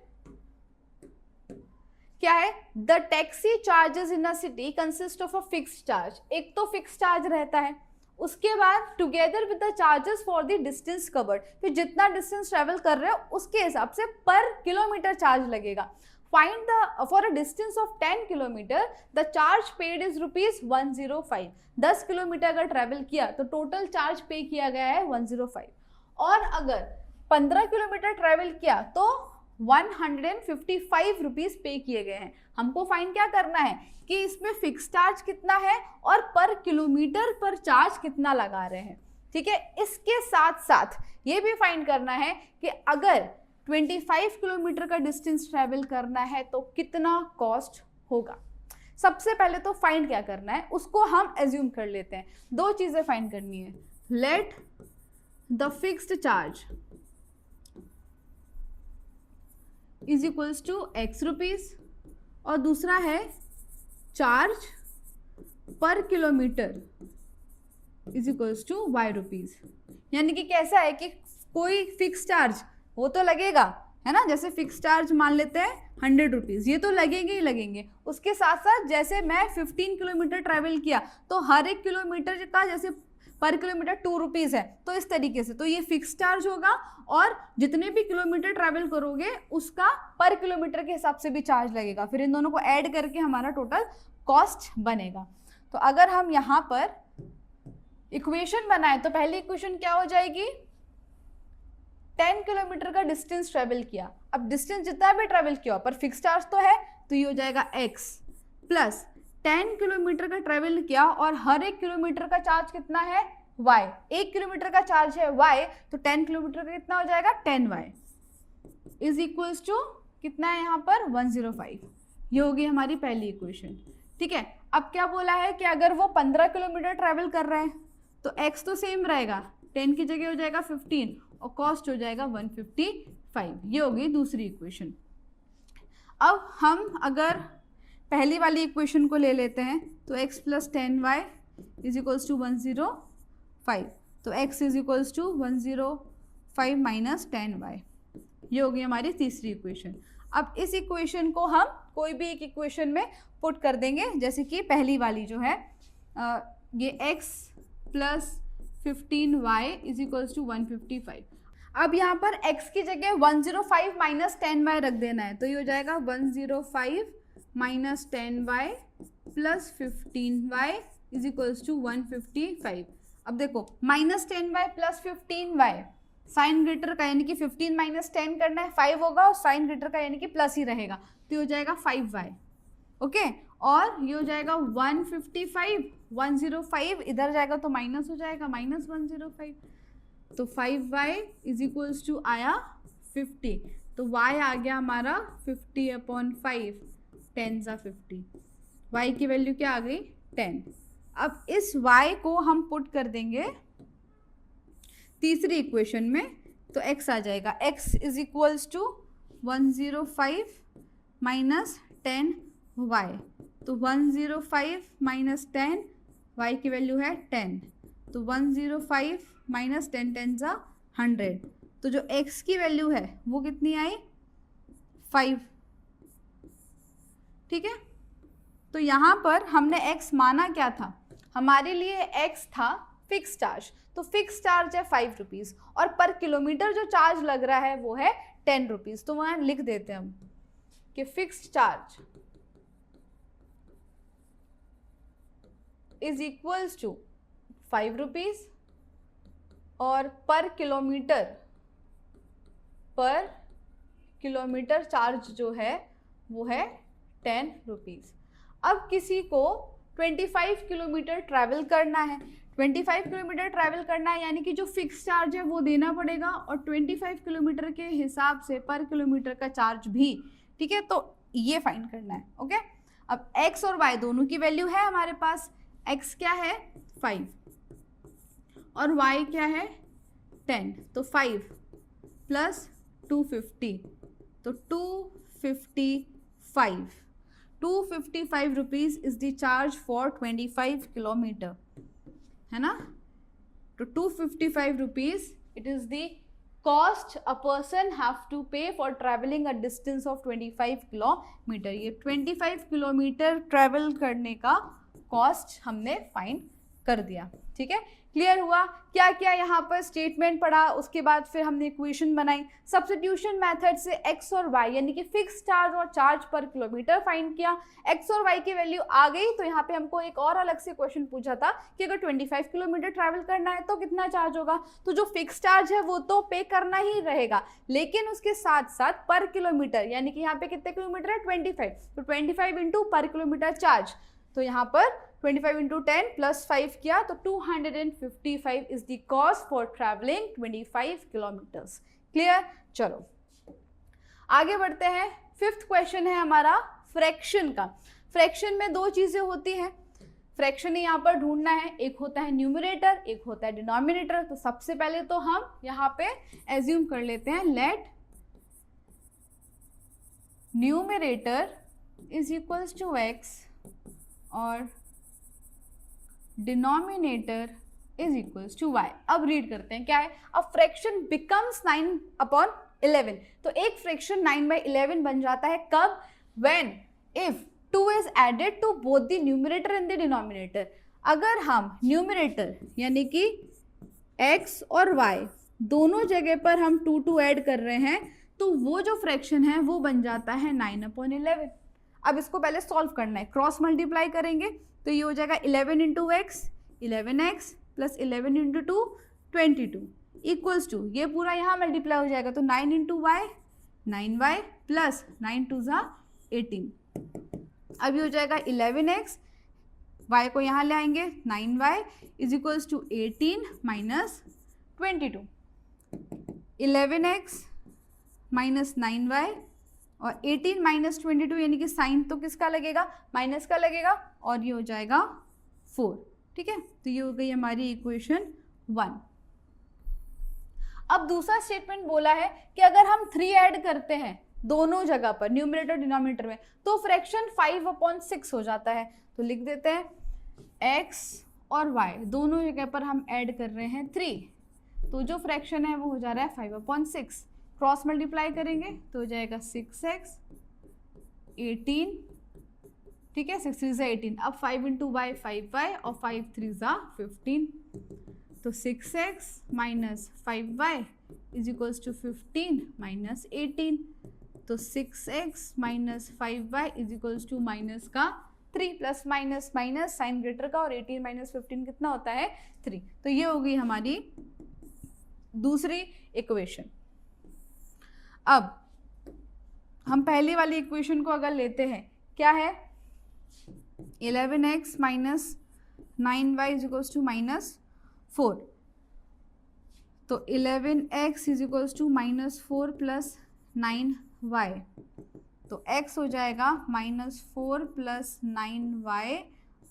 क्या है, the taxi charges in a city consist of a fixed charge. एक तो फिक्स चार्ज रहता है, उसके बाद together with the charges for the distance covered, फिर जितना डिस्टेंस ट्रेवल कर रहे हो उसके हिसाब से पर किलोमीटर चार्ज लगेगा। Find the for a distance of 10 kilometre the charge paid is ₹105। 10 kilometre अगर ट्रेवल किया तो टोटल चार्ज पे किया गया है 105। और अगर 15 किलोमीटर ट्रेवल किया तो 155 रुपीज पे किए गए हैं। हमको फाइंड क्या करना है कि इसमें फिक्स चार्ज कितना है और पर किलोमीटर पर चार्ज कितना लगा रहे हैं। ठीक है, इसके साथ साथ ये भी फाइंड करना है कि अगर 25 किलोमीटर का डिस्टेंस ट्रेवल करना है तो कितना कॉस्ट होगा। सबसे पहले तो फाइंड क्या करना है उसको हम एज्यूम कर लेते हैं। दो चीजें फाइंड करनी है, let the fixed charge is equals to x rupees और दूसरा है charge per kilometre is equals to y rupees. यानी कि कैसा है कि कोई फिक्स चार्ज वो तो लगेगा है ना, जैसे फिक्स चार्ज मान लेते हैं 100 रुपीज, ये तो लगेंगे ही लगेंगे। उसके साथ साथ जैसे मैं 15 किलोमीटर ट्रैवल किया तो हर एक किलोमीटर का जैसे पर किलोमीटर 2 रुपीज है, तो इस तरीके से तो ये फिक्स चार्ज होगा और जितने भी किलोमीटर ट्रैवल करोगे उसका पर किलोमीटर के हिसाब से भी चार्ज लगेगा। फिर इन दोनों को ऐड करके हमारा टोटल कॉस्ट बनेगा। तो अगर हम यहाँ पर इक्वेशन बनाए तो पहली इक्वेशन क्या हो जाएगी, 10 किलोमीटर का डिस्टेंस ट्रेवल किया। अब डिस्टेंस जितना भी ट्रेवल किया पर फिक्स चार्ज तो है, तो ये हो जाएगा x प्लस 10 किलोमीटर का ट्रेवल किया और हर एक किलोमीटर का चार्ज कितना है y। 1 किलोमीटर का चार्ज है y, तो 10 किलोमीटर का कितना हो जाएगा 10y इज इक्वल्स टू कितना है यहाँ पर 105। ये होगी हमारी पहली इक्वेशन। ठीक है, अब क्या बोला है कि अगर वो 15 किलोमीटर ट्रेवल कर रहे हैं तो x तो सेम रहेगा, 10 की जगह हो जाएगा 15 और कॉस्ट हो जाएगा 155। ये होगी दूसरी इक्वेशन। अब हम अगर पहली वाली इक्वेशन को ले लेते हैं तो x plus 10y is equals to 105, तो x is equals to 105 minus 10y। ये होगी हमारी तीसरी इक्वेशन। अब इस इक्वेशन को हम कोई भी एक इक्वेशन में पुट कर देंगे, जैसे कि पहली वाली जो है ये x plus 15y is equals to 155। अब यहाँ पर x की जगह 105 माइनस 10y रख देना है, तो ये हो जाएगा 105 minus 10y plus 15y is equals to 155। अब देखो minus 10y plus 15y sign greater का यानी कि 15 माइनस 10 करना है 5 होगा और साइन ग्रेटर का यानी कि प्लस ही रहेगा, तो ये हो जाएगा 5y। ओके, और ये हो जाएगा 155, 105 इधर जाएगा तो माइनस हो जाएगा माइनस 105। तो 5y इज इक्वल्स टू आया 50, तो y आ गया हमारा 50/5, 10 सा 50, y की वैल्यू क्या आ गई 10। अब इस y को हम पुट कर देंगे तीसरी इक्वेशन में, तो x आ जाएगा, x is equals to 105 minus 10y, तो 105 माइनस 10, y की वैल्यू है 10, तो 105 माइनस 10, 10 सा 100, तो जो x की वैल्यू है वो कितनी आई 5, ठीक है। तो यहाँ पर हमने x माना क्या था, हमारे लिए x था फिक्स चार्ज, तो फिक्स चार्ज है 5 रुपीज़ और पर किलोमीटर जो चार्ज लग रहा है वो है 10 रुपीज़। तो वहाँ लिख देते हैं हम कि fixed charge is equals to 5 rupees और पर किलोमीटर चार्ज जो है वो है 10 रुपीज़। अब किसी को 25 किलोमीटर ट्रैवल करना है, 25 किलोमीटर ट्रैवल करना है यानी कि जो फिक्स चार्ज है वो देना पड़ेगा और 25 किलोमीटर के हिसाब से पर किलोमीटर का चार्ज भी, ठीक है। तो ये फाइंड करना है, ओके। अब x और y दोनों की वैल्यू है हमारे पास, x क्या है 5 और y क्या है 10, तो 5 प्लस 250, तो 255 rupees is the charge for 25 kilometre, है ना। तो 255 rupees it is the cost a person have to pay for travelling a distance of 25 kilometre. ये 25 किलोमीटर ट्रैवल करने का कॉस्ट हमने फाइंड कर दिया, ठीक है। क्लियर हुआ क्या क्या यहाँ पर स्टेटमेंट पढ़ा, उसके बाद फिर हमने इक्वेशन बनाई, सब्स्टिट्यूशन मेथड से x और y यानी कि फिक्स चार्ज और चार्ज पर किलोमीटर फाइंड किया, x और y की वैल्यू आ गई। तो यहाँ पे हमको एक और अलग से क्वेश्चन पूछा था कि अगर 25 किलोमीटर ट्रैवल करना है तो कितना चार्ज होगा, तो जो फिक्स चार्ज है वो तो पे करना ही रहेगा, लेकिन उसके साथ साथ पर किलोमीटर यानी कि यहाँ पे कितने किलोमीटर है 25, तो 25 इंटू पर किलोमीटर चार्ज, तो यहाँ पर 25 इंटू 10 प्लस 5 किया तो 255 is the cost for travelling 25 kilometres. Clear, चलो आगे बढ़ते हैं। फिफ्थ क्वेश्चन है हमारा फ्रैक्शन का। फ्रैक्शन में दो चीजें होती हैं, फ्रैक्शन यहाँ पर ढूंढना है, एक होता है न्यूमरेटर, एक होता है डिनोमिनेटर। तो सबसे पहले तो हम यहाँ पे एज्यूम कर लेते हैं let numerator is equals to x और denominator is equals to y। अब रीड करते हैं क्या है। अब फ्रैक्शन बिकम्स 9/11, तो एक फ्रैक्शन 9/11 बन जाता है कब, when if 2 is added to both the numerator and the denominator. अगर हम न्यूमरेटर यानी कि x और y दोनों जगह पर हम 2 ऐड कर रहे हैं तो वो जो फ्रैक्शन है वो बन जाता है 9/11। अब इसको पहले सॉल्व करना है, क्रॉस मल्टीप्लाई करेंगे तो ये हो जाएगा 11 into x 11x plus 11 into 2 22 equals to, ये पूरा यहाँ मल्टीप्लाई हो जाएगा तो 9 इंटू वाई 9y प्लस 9 2 ज़ा 18। अब ये हो जाएगा 11x, y को यहाँ ले आएंगे 9y is equals to 18 minus 22, 11x minus 9y और 18 माइनस 22 यानी कि साइन तो किसका लगेगा, माइनस का लगेगा और ये हो जाएगा 4। ठीक है, तो ये हो गई हमारी इक्वेशन 1। अब दूसरा स्टेटमेंट बोला है कि अगर हम 3 ऐड करते हैं दोनों जगह पर न्यूमरेटर डिनोमिनेटर में तो फ्रैक्शन 5/6 हो जाता है। तो लिख देते हैं x और y दोनों जगह पर हम ऐड कर रहे हैं 3, तो जो फ्रैक्शन है वो हो जा रहा है 5/6। क्रॉस मल्टीप्लाई करेंगे तो हो जाएगा 6x 18, ठीक है, 6 3 ज़ा 18। अब 5 इंटू वाई 5y और 5 3 ज़ा 15, तो 6x minus 5y is equals to 15 minus 18, तो 6x minus 5y is equals to minus का 3 plus minus minus sign greater का और 18 माइनस 15 कितना होता है 3। तो ये हो गई हमारी दूसरी इक्वेशन। अब हम पहली वाली इक्वेशन को अगर लेते हैं, क्या है 11x minus 9y is equals to minus 4, तो 11x is equals to -4 plus 9y, तो x हो जाएगा -4 प्लस 9y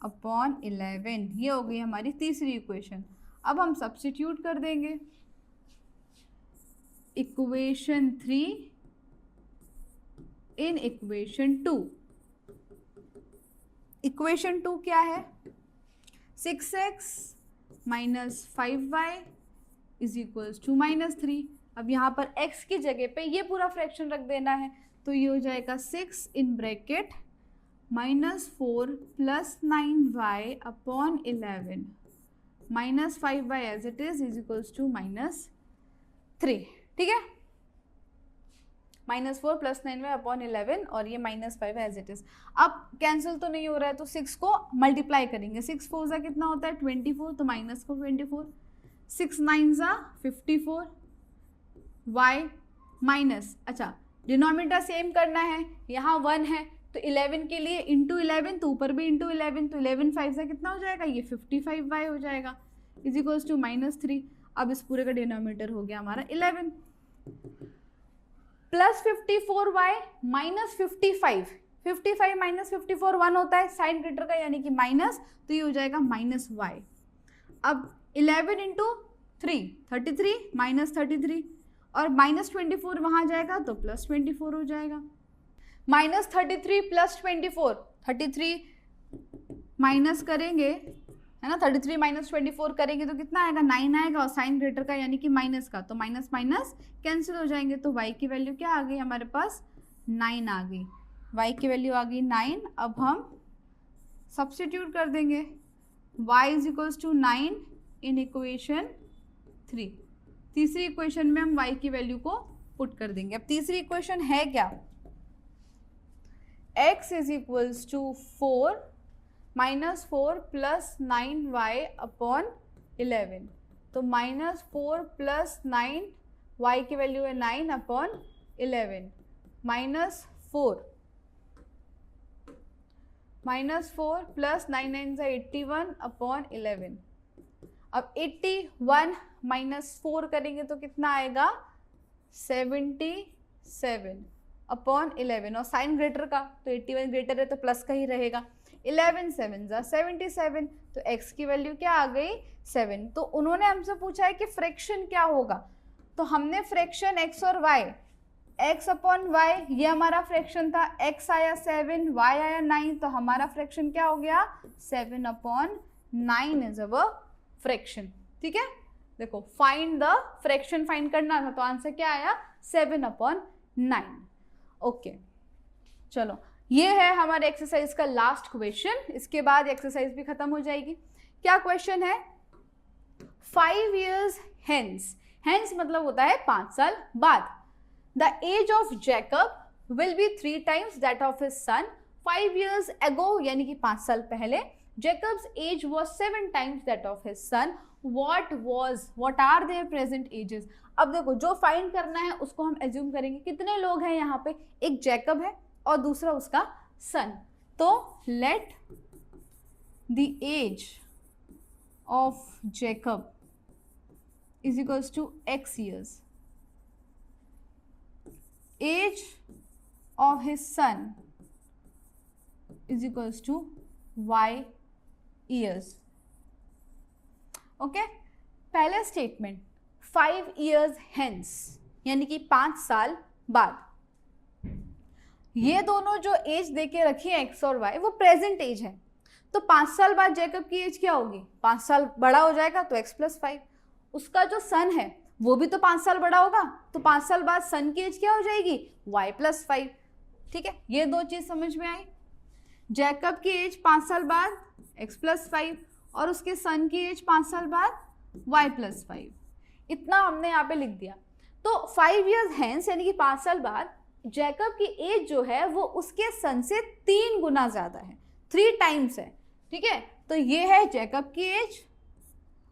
अपॉन 11। ये हो गई हमारी तीसरी इक्वेशन। अब हम सब्स्टिट्यूट कर देंगे इक्वेशन 3 इन इक्वेशन 2। इक्वेशन 2 क्या है? 6x minus 5y is equals to -3। अब यहाँ पर x की जगह पे ये पूरा फ्रैक्शन रख देना है, तो ये हो जाएगा 6 in bracket -4 plus 9y upon 11 -5y as it is equals to -3। ठीक है, -4 प्लस 9y अपॉन 11 और ये -5 एज इट इज। अब कैंसिल तो नहीं हो रहा है, तो 6 को मल्टीप्लाई करेंगे। 6 4 ज़ा कितना होता है? 24, तो माइनस को 24, 6 9 ज़ा 54 y माइनस, अच्छा डिनोमिनेटर सेम करना है, यहाँ 1 है तो 11 के लिए इंटू 11, तो ऊपर भी इंटू 11, तो 11 5 ज़ा कितना हो जाएगा? ये 55y हो जाएगा इज इक्वल्स टू -3। अब इस पूरे का डिनोमिनेटर हो गया हमारा 11 प्लस 54y माइनस 55 माइनस 54 1 होता है साइन ग्रेटर का, यानी कि माइनस, तो ये हो जाएगा -y। अब 11 इंटू 3 33 माइनस 33 और -24 वहाँ जाएगा तो +24 हो जाएगा। -33 प्लस 24, 33 माइनस करेंगे है ना, 33 माइनस 24 करेंगे तो कितना आएगा? 9 आएगा, और साइन ग्रेटर का यानी कि माइनस का, तो माइनस माइनस कैंसिल हो जाएंगे। तो y की वैल्यू क्या आ गई हमारे पास? 9 आ गई। y की वैल्यू आ गई 9। अब हम सब्स्टिट्यूट कर देंगे y is equals to 9 in equation 3। तीसरी इक्वेशन में हम y की वैल्यू को पुट कर देंगे। अब तीसरी इक्वेशन है क्या? x is equals to 4 -4 plus 9y upon 11, तो -4 प्लस 9, y की वैल्यू है 9 अपॉन 11, -4 प्लस 9 9 ज़ा 81 अपॉन 11। अब 81 माइनस 4 करेंगे तो कितना आएगा? 77 अपॉन 11, और साइन ग्रेटर का, तो 81 ग्रेटर है तो प्लस का ही रहेगा। 11 7 ज़ा 77, तो x की वैल्यू क्या आ गई? 7। तो उन्होंने हमसे पूछा है कि फ्रैक्शन क्या होगा, तो हमने फ्रैक्शन x और y, x अपॉन y ये हमारा फ्रैक्शन था, x आया 7, y आया 9, तो हमारा फ्रैक्शन क्या हो गया? 7 अपॉन 9 इज अवर फ्रैक्शन। ठीक है, देखो फाइंड द फ्रैक्शन फाइंड करना था, तो आंसर क्या आया? 7 अपॉन 9। ओके, चलो ये है हमारे एक्सरसाइज का लास्ट क्वेश्चन, इसके बाद एक्सरसाइज भी खत्म हो जाएगी। क्या क्वेश्चन है? 5 years hence मतलब होता है 5 साल बाद, the age of Jacob will be 3 times that of his son 5 years ago, यानी कि 5 साल पहले Jacob's age was 7 times that of his son, what are their present ages। अब देखो जो फाइंड करना है उसको हम एज्यूम करेंगे, कितने लोग हैं यहाँ पे? एक जैकब है और दूसरा उसका सन, तो let the age of Jacob is equals to x years, age of his son is equals to y years। Okay, पहले स्टेटमेंट 5 years hence यानी कि 5 साल बाद, ये दोनों जो एज देके रखी है x और y वो प्रेजेंट एज है, तो 5 साल बाद जैकब की एज क्या होगी? 5 साल बड़ा हो जाएगा तो x + 5, उसका जो सन है वो भी तो 5 साल बड़ा होगा, तो 5 साल बाद सन की एज क्या हो जाएगी? y + 5। ठीक है, ये दो चीज समझ में आई। जैकब की एज 5 साल बाद x + 5 और उसके सन की एज 5 साल बाद y + 5, इतना हमने यहाँ पे लिख दिया। तो 5 years hence यानी कि 5 साल बाद जैकब की एज जो है वो उसके सन से 3 गुना ज्यादा है, 3 times है। ठीक है, तो ये है जैकब की एज।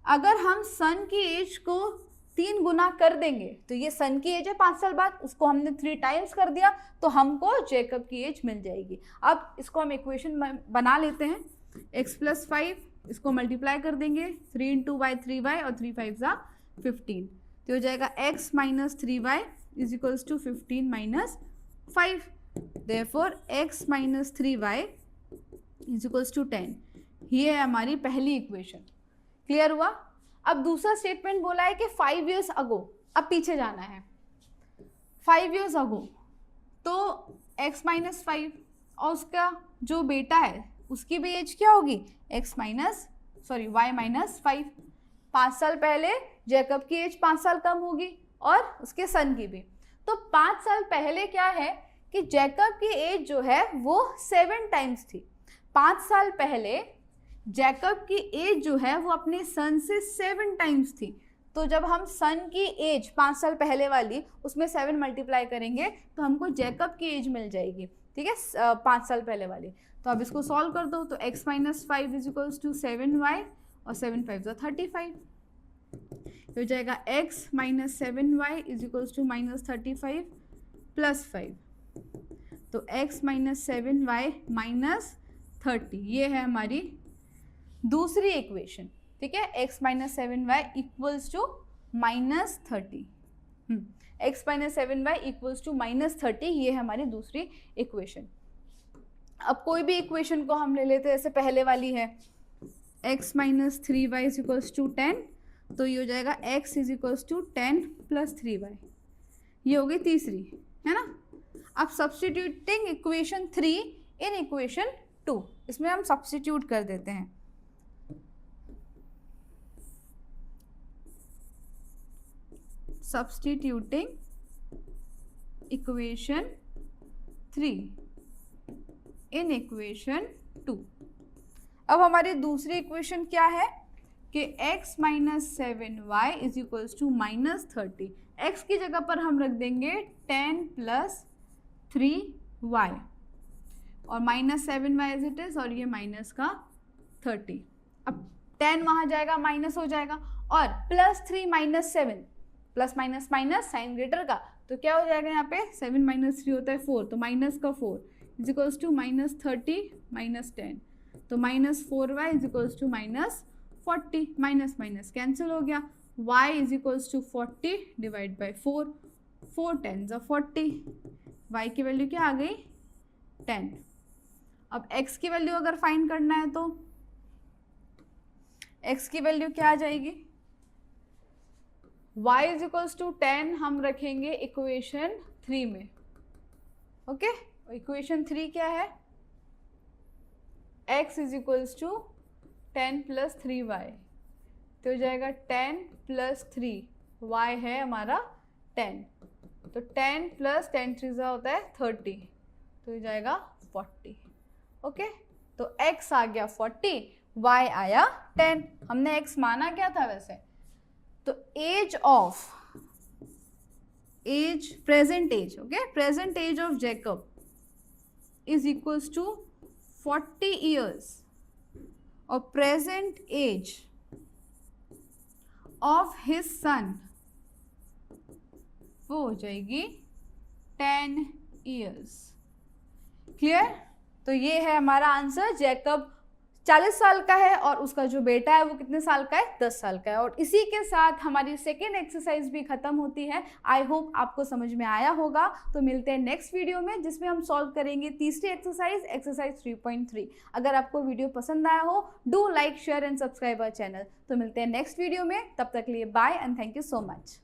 अगर हम सन की एज को 3 गुना कर देंगे तो ये सन की एज है 5 साल बाद, उसको हमने 3 times कर दिया तो हमको जैकब की एज मिल जाएगी। अब इसको हम इक्वेशन बना लेते हैं, x + 5 इसको मल्टीप्लाई कर देंगे, 3 × y 3y और 3 5 ज़ा 15, तो हो जाएगा x minus 3y is equals to 15 minus 5, therefore x minus 3y is equals to 10। ये है हमारी पहली इक्वेशन। क्लियर हुआ? अब दूसरा स्टेटमेंट बोला है कि 5 years अगो, अब पीछे जाना है। 5 years अगो तो x माइनस 5 और उसका जो बेटा है उसकी भी एज क्या होगी, y माइनस 5। 5 साल पहले जैकब की एज 5 साल कम होगी और उसके सन की भी। तो 5 साल पहले क्या है कि जैकब की एज जो है वो 7 टाइम्स थी। 5 साल पहले जैकब की एज जो है वो अपने सन से 7 टाइम्स थी। तो जब हम सन की एज 5 साल पहले वाली उसमें 7 मल्टीप्लाई करेंगे तो हमको जैकब की एज मिल जाएगी, ठीक है, 5 साल पहले वाली। तो अब इसको सॉल्व कर दो, तो x minus 5 is equals to 7y और 7 5 35, हो जाएगा x minus 7y is equals to minus 35 plus 5। तो x माइनस 7y माइनस 30, ये है हमारी दूसरी इक्वेशन, ठीक है। x minus 7y equals to minus 30, x minus 7y equals to minus 30, ये है हमारी दूसरी इक्वेशन। अब कोई भी इक्वेशन को हम ले लेते हैं, जैसे पहले वाली है x minus 3y is equals to 10, तो ये हो जाएगा x is equals to 10 plus 3y, ये हो गई तीसरी, है ना। अब सब्स्टिट्यूटिंग इक्वेशन 3 इन इक्वेशन 2, इसमें हम सब्स्टिट्यूट कर देते हैं। Substituting equation 3 in equation 2। अब हमारी दूसरी इक्वेशन क्या है कि x minus 7y is equals to minus 30। x की जगह पर हम रख देंगे 10 प्लस 3y और minus 7y as it is, और ये माइनस का 30। अब 10 वहाँ जाएगा, माइनस हो जाएगा, और plus 3 minus 7, plus minus minus sign greater का, तो क्या हो जाएगा यहाँ पे 7 माइनस 3 होता है 4, तो माइनस का 4 is equals to minus 30 minus 10, तो minus 4y is equals to minus 40, minus minus cancel हो गया, y is equals to 40 divide by 4, 4 10 40, y की वैल्यू क्या आ गई 10। अब x की वैल्यू अगर फाइंड करना है तो x की वैल्यू क्या आ जाएगी, y इज इक्वल्स टू 10 हम रखेंगे इक्वेशन 3 में, ओके। इक्वेशन 3 क्या है, x is equals to 10 plus 3y, तो हो जाएगा 10 प्लस 3y है हमारा 10, तो 10 प्लस 10 3 होता है 30, तो हो जाएगा 40, ओके। तो x आ गया 40, y आया 10। हमने x माना क्या था वैसे, तो present age, okay, present age of Jacob is equals to 40 years, और present age of his son वो हो जाएगी 10 years। क्लियर? तो ये है हमारा आंसर। जैकब 40 साल का है और उसका जो बेटा है वो कितने साल का है, 10 साल का है। और इसी के साथ हमारी सेकेंड एक्सरसाइज भी खत्म होती है। आई होप आपको समझ में आया होगा। तो मिलते हैं नेक्स्ट वीडियो में जिसमें हम सॉल्व करेंगे तीसरी एक्सरसाइज 3.3। अगर आपको वीडियो पसंद आया हो, do like share and subscribe our channel. तो मिलते हैं नेक्स्ट वीडियो में, तब तक के लिए bye and thank you so much.